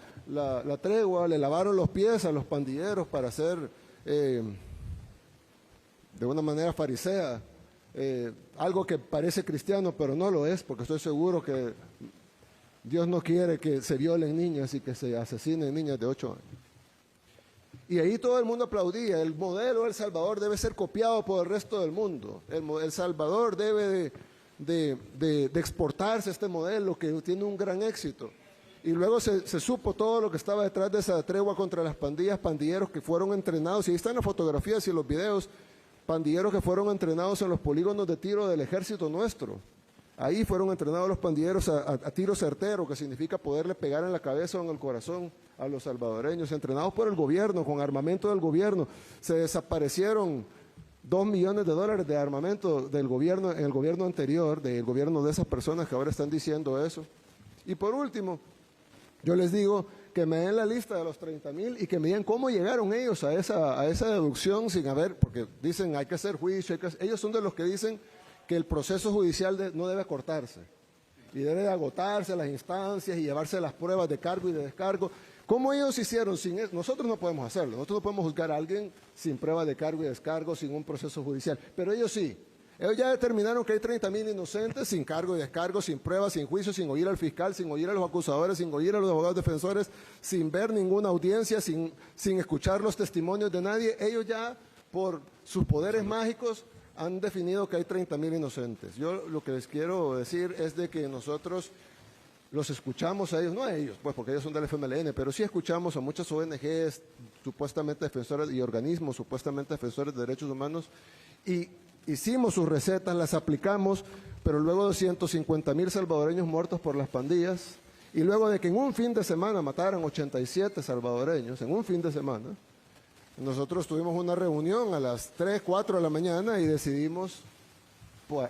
tregua, le lavaron los pies a los pandilleros para hacer, de una manera farisea, algo que parece cristiano, pero no lo es, porque estoy seguro que Dios no quiere que se violen niñas y que se asesinen niñas de 8 años. Y ahí todo el mundo aplaudía. El modelo de El Salvador debe ser copiado por el resto del mundo. El Salvador debe de exportarse este modelo que tiene un gran éxito. Y luego se supo todo lo que estaba detrás de esa tregua contra las pandillas, pandilleros que fueron entrenados, y ahí están las fotografías y los videos, pandilleros que fueron entrenados en los polígonos de tiro del ejército nuestro. Ahí fueron entrenados los pandilleros a tiro certero, que significa poderle pegar en la cabeza o en el corazón a los salvadoreños, entrenados por el gobierno, con armamento del gobierno. Se desaparecieron $2 millones de armamento del gobierno, en el gobierno anterior, del gobierno de esas personas que ahora están diciendo eso. Y por último, yo les digo que me den la lista de los 30,000 y que me digan cómo llegaron ellos a esa deducción sin haber, porque dicen hay que hacer juicio, ellos son de los que dicen que el proceso judicial no debe cortarse y debe de agotarse las instancias y llevarse las pruebas de cargo y de descargo. ¿Cómo ellos hicieron sin eso? Nosotros no podemos hacerlo, nosotros no podemos juzgar a alguien sin prueba de cargo y descargo, sin un proceso judicial, pero ellos sí. Ellos ya determinaron que hay 30,000 inocentes sin cargo y descargo, sin pruebas, sin juicio, sin oír al fiscal, sin oír a los acusadores, sin oír a los abogados defensores, sin ver ninguna audiencia, sin escuchar los testimonios de nadie. Ellos ya, por sus poderes mágicos, han definido que hay 30,000 inocentes. Yo lo que les quiero decir es de que nosotros los escuchamos a ellos, no a ellos, pues porque ellos son del FMLN, pero sí escuchamos a muchas ONGs, supuestamente defensoras, y organismos supuestamente defensores de derechos humanos, y hicimos sus recetas, las aplicamos, pero luego de 150,000 salvadoreños muertos por las pandillas, y luego de que en un fin de semana mataran 87 salvadoreños, en un fin de semana, nosotros tuvimos una reunión a las 3, 4 de la mañana y decidimos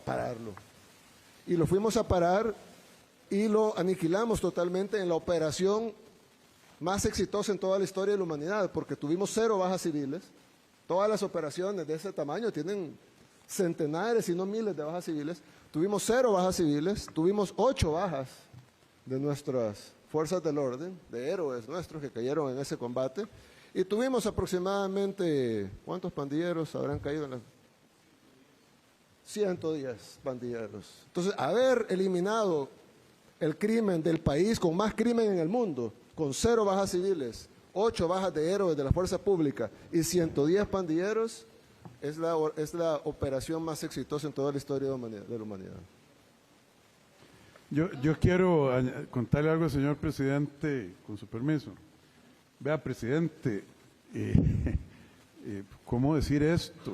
pararlo. Y lo fuimos a parar y lo aniquilamos totalmente en la operación más exitosa en toda la historia de la humanidad, porque tuvimos 0 bajas civiles. Todas las operaciones de ese tamaño tienen centenares, si no miles de bajas civiles. Tuvimos 0 bajas civiles, tuvimos 8 bajas de nuestras fuerzas del orden, de héroes nuestros que cayeron en ese combate. Y tuvimos aproximadamente, ¿cuántos pandilleros habrán caído en la? 110 pandilleros. Entonces, haber eliminado el crimen del país con más crimen en el mundo, con 0 bajas civiles, 8 bajas de héroes de la fuerza pública y 110 pandilleros, es la operación más exitosa en toda la historia de la humanidad. Yo quiero contarle algo, señor presidente, con su permiso. Vea, presidente, ¿cómo decir esto?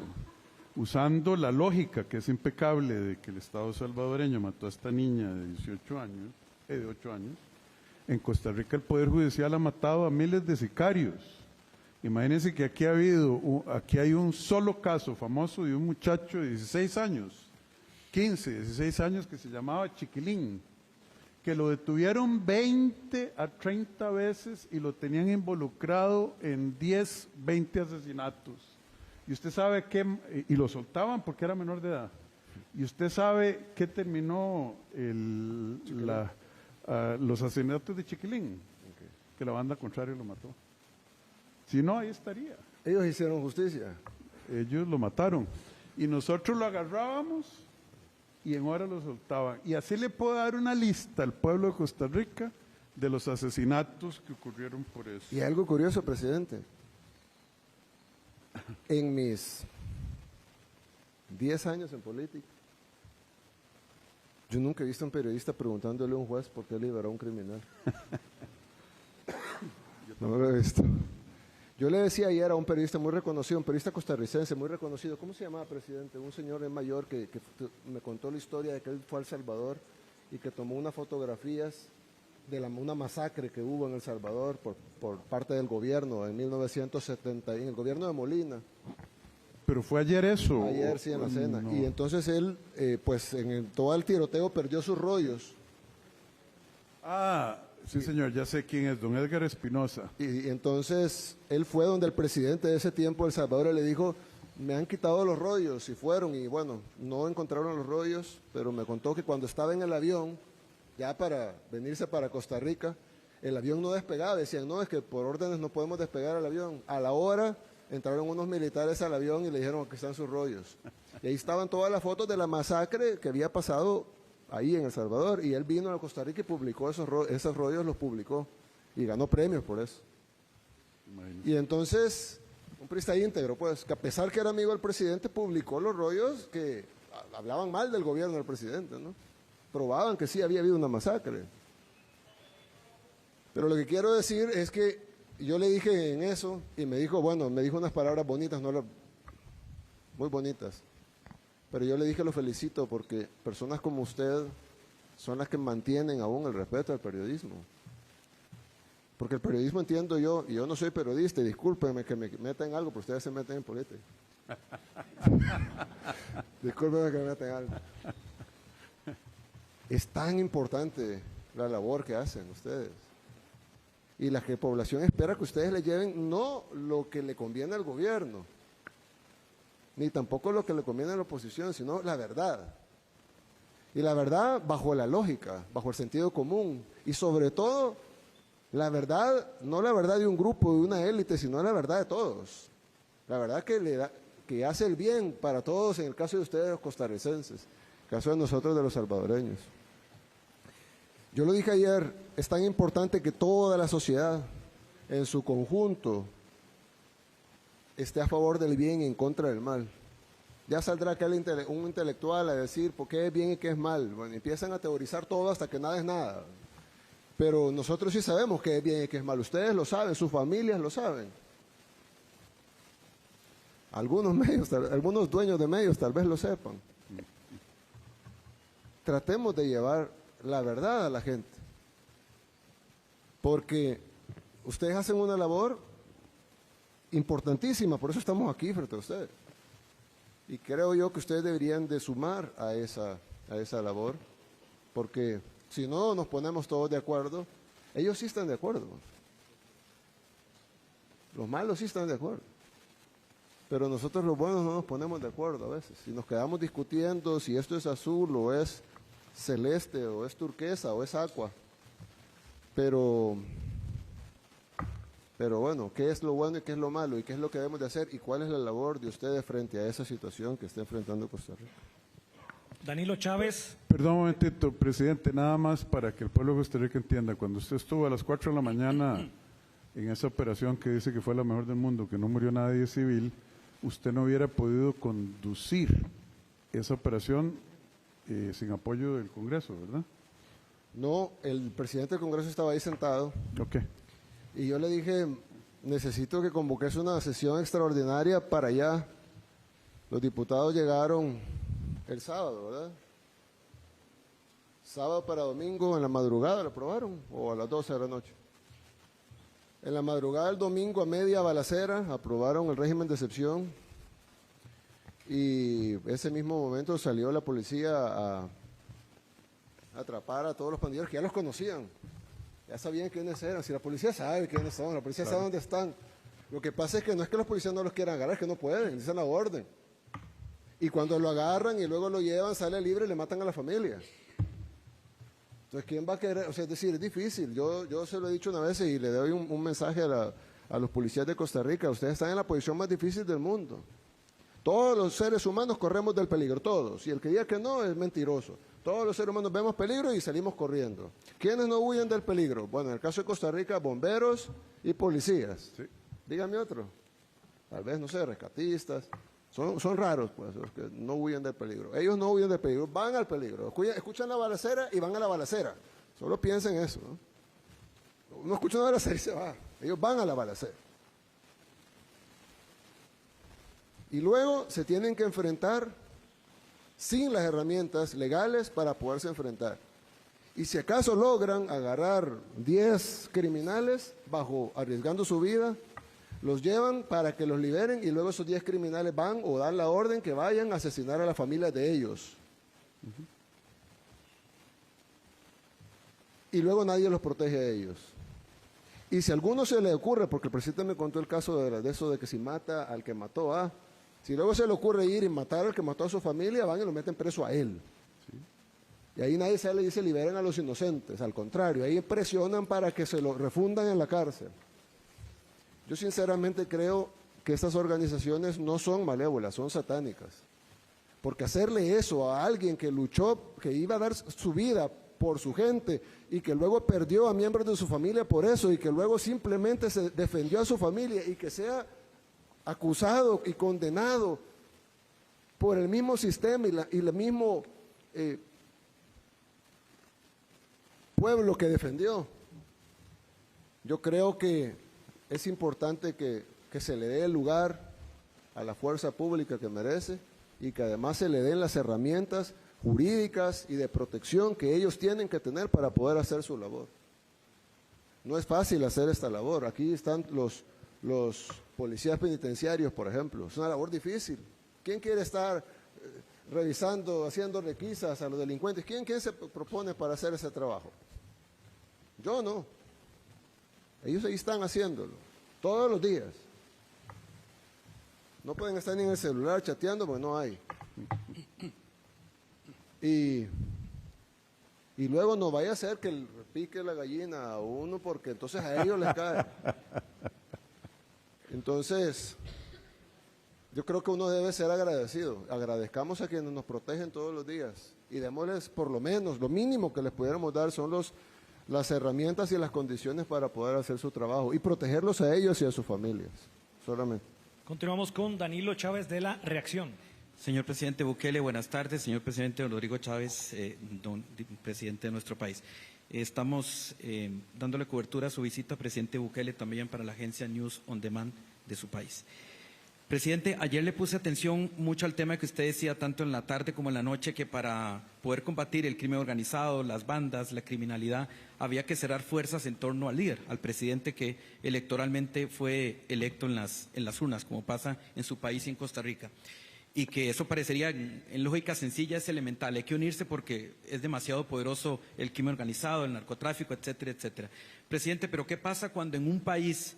Usando la lógica que es impecable de que el Estado salvadoreño mató a esta niña de 18 años, de 8 años, en Costa Rica el Poder Judicial ha matado a miles de sicarios. Imagínense que aquí hay un solo caso famoso de un muchacho de 16 años, 16 años, que se llamaba Chiquilín, que lo detuvieron 20 a 30 veces y lo tenían involucrado en 10, 20 asesinatos. Y usted sabe y lo soltaban porque era menor de edad. Y usted sabe qué terminó los asesinatos de Chiquilín, que la banda contraria lo mató. Si no, ahí estaría. Ellos hicieron justicia. Ellos lo mataron. Y nosotros lo agarrábamos y en hora lo soltaban. Y así le puedo dar una lista al pueblo de Costa Rica de los asesinatos que ocurrieron por eso. Y algo curioso, presidente. En mis 10 años en política, yo nunca he visto a un periodista preguntándole a un juez por qué liberó a un criminal. No lo he visto. Yo le decía ayer a un periodista muy reconocido, un periodista costarricense muy reconocido, ¿cómo se llamaba, presidente? Un señor mayor que me contó la historia de que él fue a El Salvador y que tomó unas fotografías de una masacre que hubo en El Salvador por parte del gobierno en 1970, en el gobierno de Molina. ¿Pero fue ayer eso? Ayer, sí, en la cena. No. Y entonces él, pues en todo el tiroteo perdió sus rollos. Ah, sí, señor, ya sé quién es, don Edgar Espinosa. Y entonces él fue donde el presidente de ese tiempo de El Salvador le dijo, me han quitado los rollos, y fueron, y bueno, no encontraron los rollos, pero me contó que cuando estaba en el avión, ya para venirse para Costa Rica, el avión no despegaba, decían, no, es que por órdenes no podemos despegar el avión. A la hora entraron unos militares al avión y le dijeron, aquí están sus rollos. Y ahí estaban todas las fotos de la masacre que había pasado ahí en El Salvador, y él vino a Costa Rica y publicó esos rollos, los publicó, y ganó premios por eso. Imagínate. Y entonces, un periodista íntegro, pues, que a pesar que era amigo del presidente, publicó los rollos que hablaban mal del gobierno del presidente, ¿no? Probaban que sí había habido una masacre. Pero lo que quiero decir es que yo le dije en eso, y me dijo, bueno, me dijo unas palabras bonitas, muy bonitas. Pero yo le dije, lo felicito, porque personas como usted son las que mantienen aún el respeto al periodismo. Porque el periodismo, entiendo yo, y yo no soy periodista, y discúlpenme que me metan en algo, pero ustedes se meten en política. Discúlpenme que me metan en algo. Es tan importante la labor que hacen ustedes. Y la población espera que ustedes le lleven no lo que le conviene al gobierno, ni tampoco lo que le conviene a la oposición, sino la verdad. Y la verdad bajo la lógica, bajo el sentido común. Y sobre todo, la verdad, no la verdad de un grupo, de una élite, sino la verdad de todos. La verdad que hace el bien para todos, en el caso de ustedes los costarricenses, en el caso de nosotros de los salvadoreños. Yo lo dije ayer, es tan importante que toda la sociedad en su conjunto esté a favor del bien y en contra del mal. Ya saldrá un intelectual a decir por qué es bien y qué es mal. Bueno, empiezan a teorizar todo hasta que nada es nada. Pero nosotros sí sabemos qué es bien y qué es mal. Ustedes lo saben, sus familias lo saben. Algunos dueños de medios tal vez lo sepan. Tratemos de llevar la verdad a la gente. Porque ustedes hacen una labor importantísima, por eso estamos aquí frente a ustedes. Y creo yo que ustedes deberían de sumar a esa labor, porque si no nos ponemos todos de acuerdo, ellos sí están de acuerdo. Los malos sí están de acuerdo. Pero nosotros los buenos no nos ponemos de acuerdo a veces. Si nos quedamos discutiendo si esto es azul o es celeste o es turquesa o es aqua. Pero bueno, ¿qué es lo bueno y qué es lo malo? ¿Y qué es lo que debemos de hacer? ¿Y cuál es la labor de ustedes frente a esa situación que está enfrentando Costa Rica? Danilo Chávez. Perdón un momentito, presidente, nada más para que el pueblo de Costa Rica entienda. Cuando usted estuvo a las 4 de la mañana en esa operación que dice que fue la mejor del mundo, que no murió nadie civil, usted no hubiera podido conducir esa operación sin apoyo del Congreso, ¿verdad? No, el presidente del Congreso estaba ahí sentado Ok. y yo le dije, necesito que convoques una sesión extraordinaria para allá. Los diputados llegaron el sábado, ¿verdad? Sábado para domingo en la madrugada lo aprobaron, o a las 12 de la noche. En la madrugada del domingo a media balacera aprobaron el régimen de excepción y ese mismo momento salió la policía a atrapar a todos los pandilleros que ya los conocían. Ya sabían quiénes eran. Si la policía sabe quiénes son, la policía sabe dónde están. Lo que pasa es que no es que los policías no los quieran agarrar, es que no pueden, dicen la orden. Y cuando lo agarran y luego lo llevan, sale libre y le matan a la familia. Entonces, ¿quién va a querer? O sea, es decir, es difícil. Yo se lo he dicho una vez y le doy un mensaje a los policías de Costa Rica. Ustedes están en la posición más difícil del mundo. Todos los seres humanos corremos del peligro, todos. Y el que diga que no es mentiroso. Todos los seres humanos vemos peligro y salimos corriendo. ¿Quiénes no huyen del peligro? Bueno, en el caso de Costa Rica, bomberos y policías. Sí. Dígame otro. Tal vez, no sé, rescatistas. Son raros, pues, los que no huyen del peligro. Ellos no huyen del peligro, van al peligro. Escuchan la balacera y van a la balacera. Solo piensen eso, ¿no? Uno escucha una balacera y se va. Ellos van a la balacera. Y luego se tienen que enfrentar sin las herramientas legales para poderse enfrentar. Y si acaso logran agarrar 10 criminales arriesgando su vida, los llevan para que los liberen y luego esos 10 criminales van o dan la orden que vayan a asesinar a la familia de ellos. Y luego nadie los protege a ellos. Y si a alguno se le ocurre, porque el presidente me contó el caso de eso de que si mata al que mató a, si luego se le ocurre ir y matar al que mató a su familia, van y lo meten preso a él. Y ahí nadie sale y dice liberen a los inocentes, al contrario, ahí presionan para que se lo refundan en la cárcel. Yo sinceramente creo que estas organizaciones no son malévolas, son satánicas. Porque hacerle eso a alguien que luchó, que iba a dar su vida por su gente y que luego perdió a miembros de su familia por eso y que luego simplemente se defendió a su familia y que sea acusado y condenado por el mismo sistema y el mismo pueblo que defendió. Yo creo que es importante que se le dé el lugar a la fuerza pública que merece y que además se le den las herramientas jurídicas y de protección que ellos tienen que tener para poder hacer su labor. No es fácil hacer esta labor. Aquí están los policías penitenciarios, por ejemplo. Es una labor difícil. ¿Quién quiere estar revisando, haciendo requisas a los delincuentes? ¿Quién se propone para hacer ese trabajo? Yo no. Ellos ahí están haciéndolo, todos los días. No pueden estar ni en el celular chateando porque no hay. Y luego no vaya a ser que pique la gallina a uno porque entonces a ellos les cae. Entonces, yo creo que uno debe ser agradecido. Agradezcamos a quienes nos protegen todos los días y démosles por lo menos, lo mínimo que les pudiéramos dar son las herramientas y las condiciones para poder hacer su trabajo y protegerlos a ellos y a sus familias, solamente. Continuamos con Danilo Chávez de La Reacción. Señor presidente Bukele, buenas tardes. Señor presidente Rodrigo Chávez, presidente de nuestro país. Estamos dándole cobertura a su visita, presidente Bukele, también para la agencia News on Demand de su país. Presidente, ayer le puse atención mucho al tema que usted decía tanto en la tarde como en la noche, que para poder combatir el crimen organizado, las bandas, la criminalidad, había que cerrar fuerzas en torno al líder, al presidente que electoralmente fue electo en las urnas, como pasa en su país y en Costa Rica. Y que eso parecería, en lógica sencilla, es elemental. Hay que unirse porque es demasiado poderoso el crimen organizado, el narcotráfico, etcétera, etcétera. Presidente, pero ¿qué pasa cuando en un país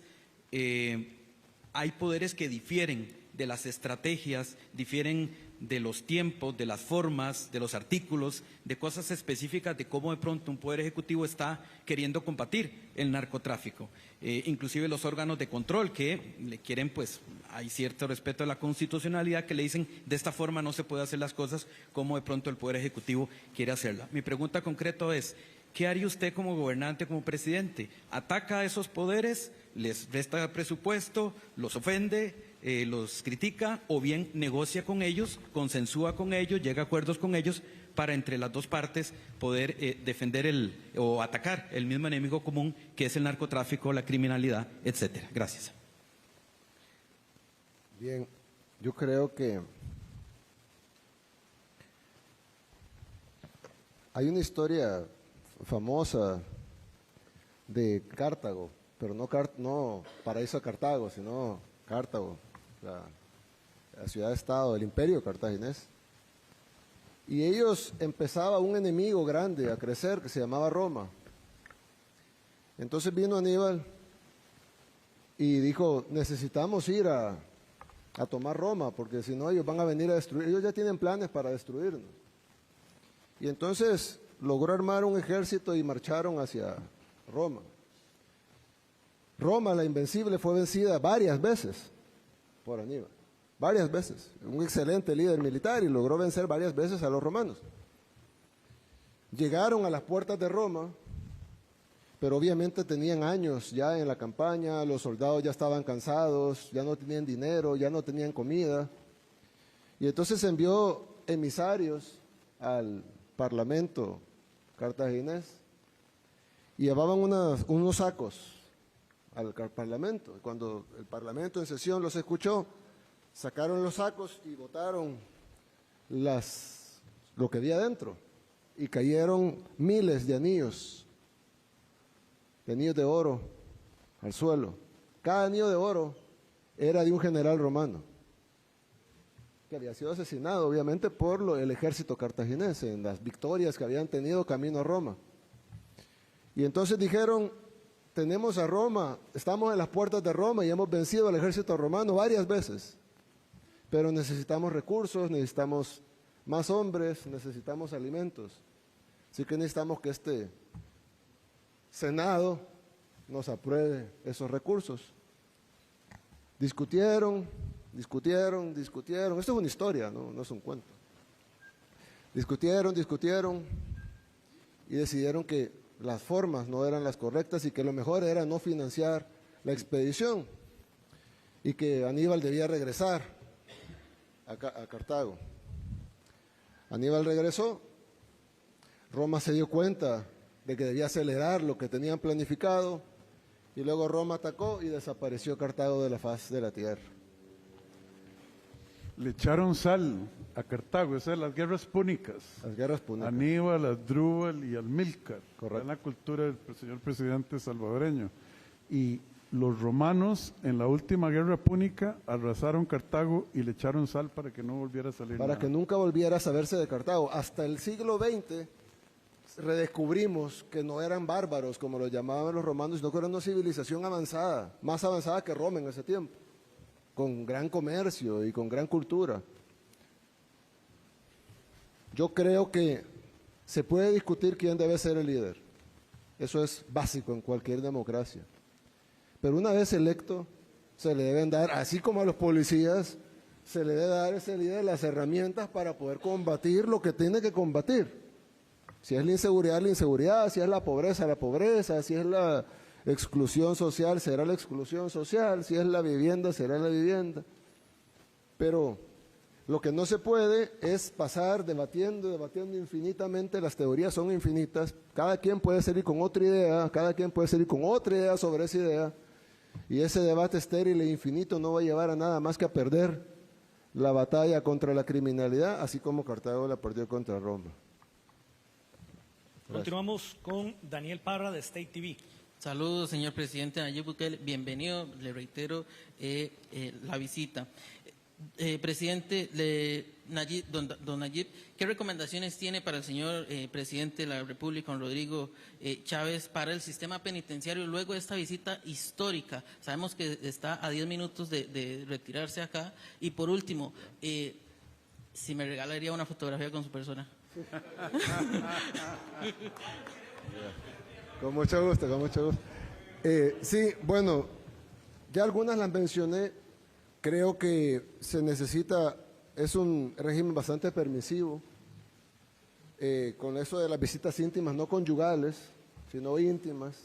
hay poderes que difieren de las estrategias, difieren de los tiempos, de las formas, de los artículos, de cosas específicas de cómo de pronto un poder ejecutivo está queriendo combatir el narcotráfico. Inclusive los órganos de control que le quieren, pues hay cierto respeto a la constitucionalidad, que le dicen de esta forma no se puede hacer las cosas como de pronto el poder ejecutivo quiere hacerla. Mi pregunta concreta es: ¿qué haría usted como gobernante, como presidente? ¿Ataca a esos poderes, les resta presupuesto, los ofende, los critica, o bien negocia con ellos, consensúa con ellos, llega a acuerdos con ellos para entre las dos partes poder defender o atacar el mismo enemigo común que es el narcotráfico, la criminalidad, etcétera? Gracias. Bien, yo creo que hay una historia famosa de Cartago, pero no paraíso de Cartago, sino Cartago, la ciudad-estado del imperio cartaginés. Y ellos empezaba un enemigo grande a crecer que se llamaba Roma. Entonces vino Aníbal y dijo: necesitamos ir a tomar Roma, porque si no ellos van a venir a destruir, ellos ya tienen planes para destruirnos. Y entonces logró armar un ejército y marcharon hacia Roma. Roma, la invencible, fue vencida varias veces por Aníbal, varias veces. Un excelente líder militar y logró vencer varias veces a los romanos. Llegaron a las puertas de Roma, pero obviamente tenían años ya en la campaña, los soldados ya estaban cansados, ya no tenían dinero, ya no tenían comida. Y entonces envió emisarios al parlamento cartaginés y llevaban unos sacos al parlamento. Cuando el parlamento en sesión los escuchó, sacaron los sacos y botaron lo que había dentro, y cayeron miles de anillos de oro al suelo. Cada anillo de oro era de un general romano que había sido asesinado obviamente por el ejército cartaginés en las victorias que habían tenido camino a Roma. Y entonces dijeron: tenemos a Roma, estamos en las puertas de Roma y hemos vencido al ejército romano varias veces, pero necesitamos recursos, necesitamos más hombres, necesitamos alimentos. Así que necesitamos que este Senado nos apruebe esos recursos. Discutieron. Esto es una historia, no es un cuento. Discutieron y decidieron que las formas no eran las correctas y que lo mejor era no financiar la expedición y que Aníbal debía regresar a Cartago. Aníbal regresó. Roma se dio cuenta de que debía acelerar lo que tenían planificado, y luego Roma atacó y desapareció Cartago de la faz de la tierra. Le echaron sal a Cartago, esas son las guerras púnicas. Las guerras púnicas. Aníbal, Asdrúbal y Amílcar. Correcto. En la cultura del señor presidente salvadoreño. Y los romanos en la última guerra púnica arrasaron Cartago y le echaron sal para que no volviera a salir Para nada. que nunca volviera a saberse de Cartago. Hasta el siglo XX redescubrimos que no eran bárbaros, como lo llamaban los romanos, sino que era una civilización avanzada, más avanzada que Roma en ese tiempo, con gran comercio y con gran cultura. Yo creo que se puede discutir quién debe ser el líder. Eso es básico en cualquier democracia. Pero una vez electo, se le deben dar, así como a los policías, se le debe dar a ese líder las herramientas para poder combatir lo que tiene que combatir. Si es la inseguridad, si es la pobreza, si es la exclusión social, será la exclusión social, si es la vivienda, será la vivienda. Pero lo que no se puede es pasar debatiendo infinitamente, las teorías son infinitas, cada quien puede salir con otra idea, cada quien puede salir con otra idea sobre esa idea, y ese debate estéril e infinito no va a llevar a nada más que a perder la batalla contra la criminalidad, así como Cartago la perdió contra Roma. Continuamos con Daniel Parra de State TV. Saludos, señor presidente Nayib Bukele. Bienvenido, le reitero la visita. Presidente, don Nayib, ¿qué recomendaciones tiene para el señor presidente de la República, don Rodrigo Chávez, para el sistema penitenciario luego de esta visita histórica? Sabemos que está a 10 minutos de retirarse acá. Y por último, si me regalaría una fotografía con su persona. Con mucho gusto, con mucho gusto. Sí, bueno, ya algunas las mencioné. Creo que se necesita, es un régimen bastante permisivo, con eso de las visitas íntimas, no conyugales, sino íntimas.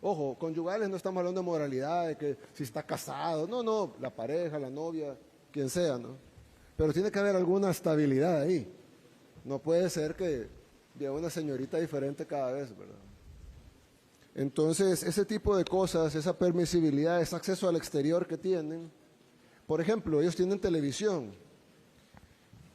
Ojo, conyugales no estamos hablando de moralidad, de que si está casado, no, la pareja, la novia, quien sea, ¿no? Pero tiene que haber alguna estabilidad ahí. No puede ser que lleve una señorita diferente cada vez, ¿verdad? Entonces, ese tipo de cosas, esa permisibilidad, ese acceso al exterior que tienen. Por ejemplo, ellos tienen televisión.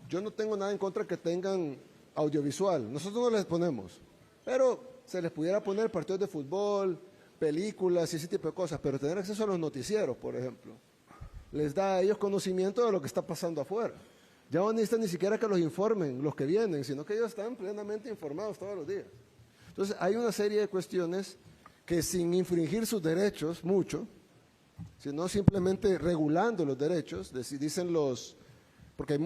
Yo no tengo nada en contra que tengan audiovisual. Nosotros no les ponemos. Pero se les pudiera poner partidos de fútbol, películas y ese tipo de cosas. Pero tener acceso a los noticieros, por ejemplo, les da a ellos conocimiento de lo que está pasando afuera. Ya no necesitan ni siquiera que los informen los que vienen, sino que ellos están plenamente informados todos los días. Entonces, hay una serie de cuestiones que sin infringir sus derechos mucho, sino simplemente regulando los derechos, dicen porque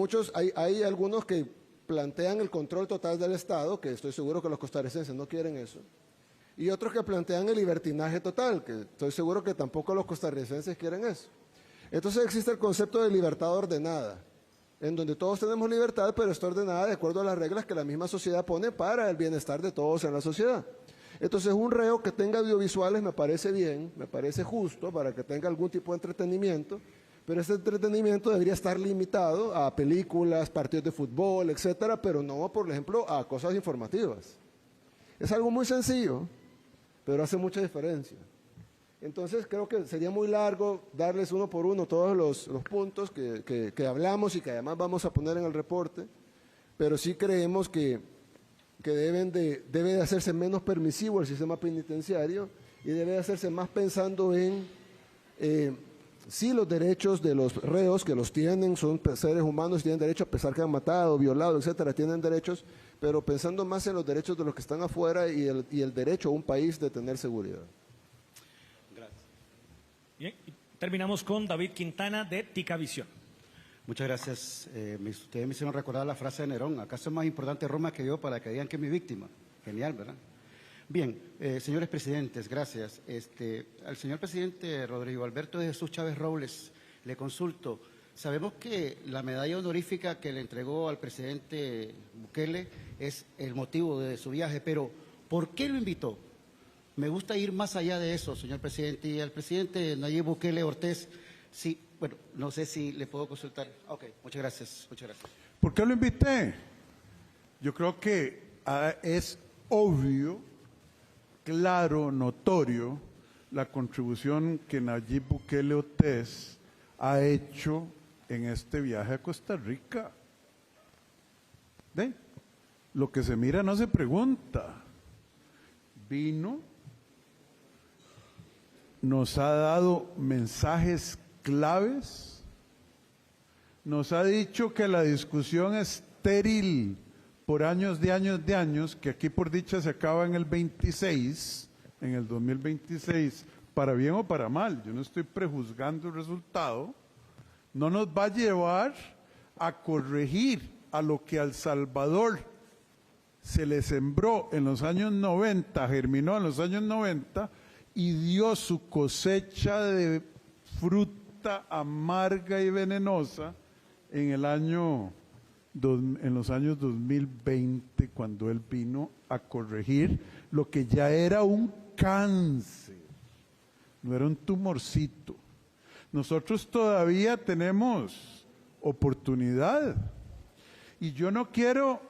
hay algunos que plantean el control total del Estado, que estoy seguro que los costarricenses no quieren eso, y otros que plantean el libertinaje total, que estoy seguro que tampoco los costarricenses quieren eso. Entonces existe el concepto de libertad ordenada, en donde todos tenemos libertad, pero está ordenada de acuerdo a las reglas que la misma sociedad pone para el bienestar de todos en la sociedad. Entonces, un reo que tenga audiovisuales me parece bien, me parece justo para que tenga algún tipo de entretenimiento, pero ese entretenimiento debería estar limitado a películas, partidos de fútbol, etcétera, pero no, por ejemplo, a cosas informativas. Es algo muy sencillo, pero hace mucha diferencia. Entonces, creo que sería muy largo darles uno por uno todos los puntos que hablamos y que además vamos a poner en el reporte, pero sí creemos que debe de hacerse menos permisivo el sistema penitenciario y debe de hacerse más pensando en sí los derechos de los reos, que los tienen, son seres humanos, tienen derecho a pesar que han matado, violado, etcétera, tienen derechos, pero pensando más en los derechos de los que están afuera y el derecho a un país de tener seguridad. Gracias. Bien, terminamos con David Quintana de Ticavisión. Muchas gracias. Ustedes me hicieron recordar la frase de Nerón: ¿acaso es más importante Roma que yo para que digan que es mi víctima? Genial, ¿verdad? Bien, señores presidentes, gracias. Al señor presidente Rodrigo Alberto de Jesús Chávez Robles le consulto. Sabemos que la medalla honorífica que le entregó al presidente Bukele es el motivo de su viaje, pero ¿por qué lo invitó? Me gusta ir más allá de eso, señor presidente. Y al presidente Nayib Bukele Ortiz, sí. Bueno, no sé si le puedo consultar. Ok, muchas gracias, muchas gracias. ¿Por qué lo invité? Yo creo que es obvio, claro, notorio, la contribución que Nayib Bukele Ortiz ha hecho en este viaje a Costa Rica. ¿Ve? Lo que se mira no se pregunta. Vino, nos ha dado mensajes claves, nos ha dicho que la discusión es estéril por años de años, que aquí por dicha se acaba en el 26, en el 2026, para bien o para mal, yo no estoy prejuzgando el resultado, no nos va a llevar a corregir a lo que a El Salvador se le sembró en los años 90, germinó en los años 90 y dio su cosecha de fruta amarga y venenosa en los años 2020, cuando él vino a corregir lo que ya era un cáncer, no era un tumorcito. Nosotros todavía tenemos oportunidad y yo no quiero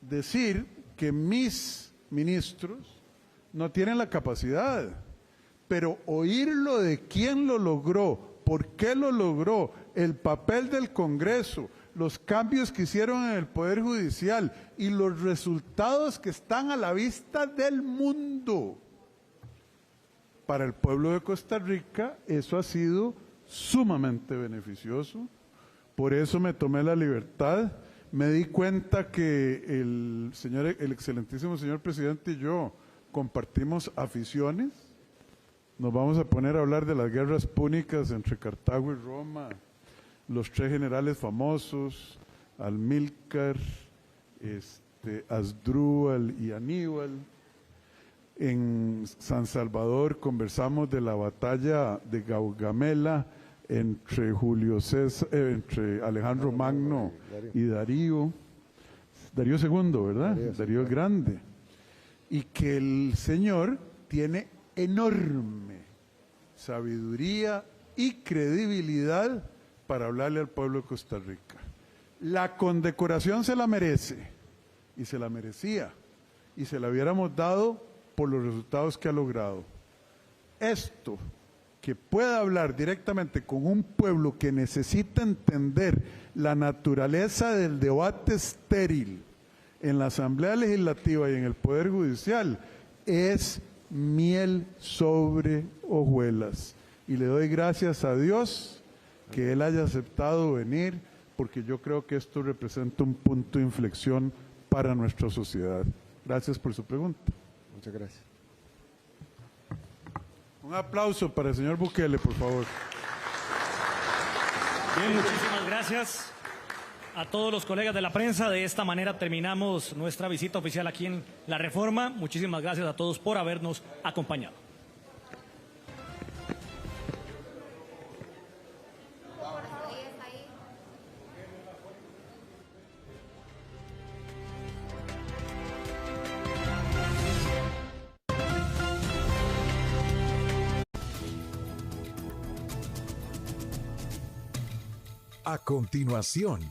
decir que mis ministros no tienen la capacidad, pero oírlo de quién lo logró, por qué lo logró, el papel del Congreso, los cambios que hicieron en el Poder Judicial y los resultados que están a la vista del mundo. Para el pueblo de Costa Rica eso ha sido sumamente beneficioso, Por eso me tomé la libertad. Me di cuenta que el excelentísimo señor presidente y yo compartimos aficiones. Nos vamos a poner a hablar de las guerras púnicas entre Cartago y Roma, los 3 generales famosos, Amílcar, Asdrúbal y Aníbal. En San Salvador conversamos de la batalla de Gaugamela entre entre Alejandro Magno y Darío II, ¿verdad? Darío el Grande. Y que el señor tiene enorme sabiduría y credibilidad para hablarle al pueblo de Costa Rica. La condecoración se la merece, y se la merecía, y se la hubiéramos dado por los resultados que ha logrado. Esto, que pueda hablar directamente con un pueblo que necesita entender la naturaleza del debate estéril en la Asamblea Legislativa y en el Poder Judicial, es miel sobre hojuelas. Y le doy gracias a Dios que Él haya aceptado venir, porque yo creo que esto representa un punto de inflexión para nuestra sociedad. Gracias por su pregunta. Muchas gracias. Un aplauso para el señor Bukele, por favor. Bien, muchísimas gracias a todos los colegas de la prensa. De esta manera terminamos nuestra visita oficial aquí en La Reforma. Muchísimas gracias a todos por habernos acompañado. A continuación,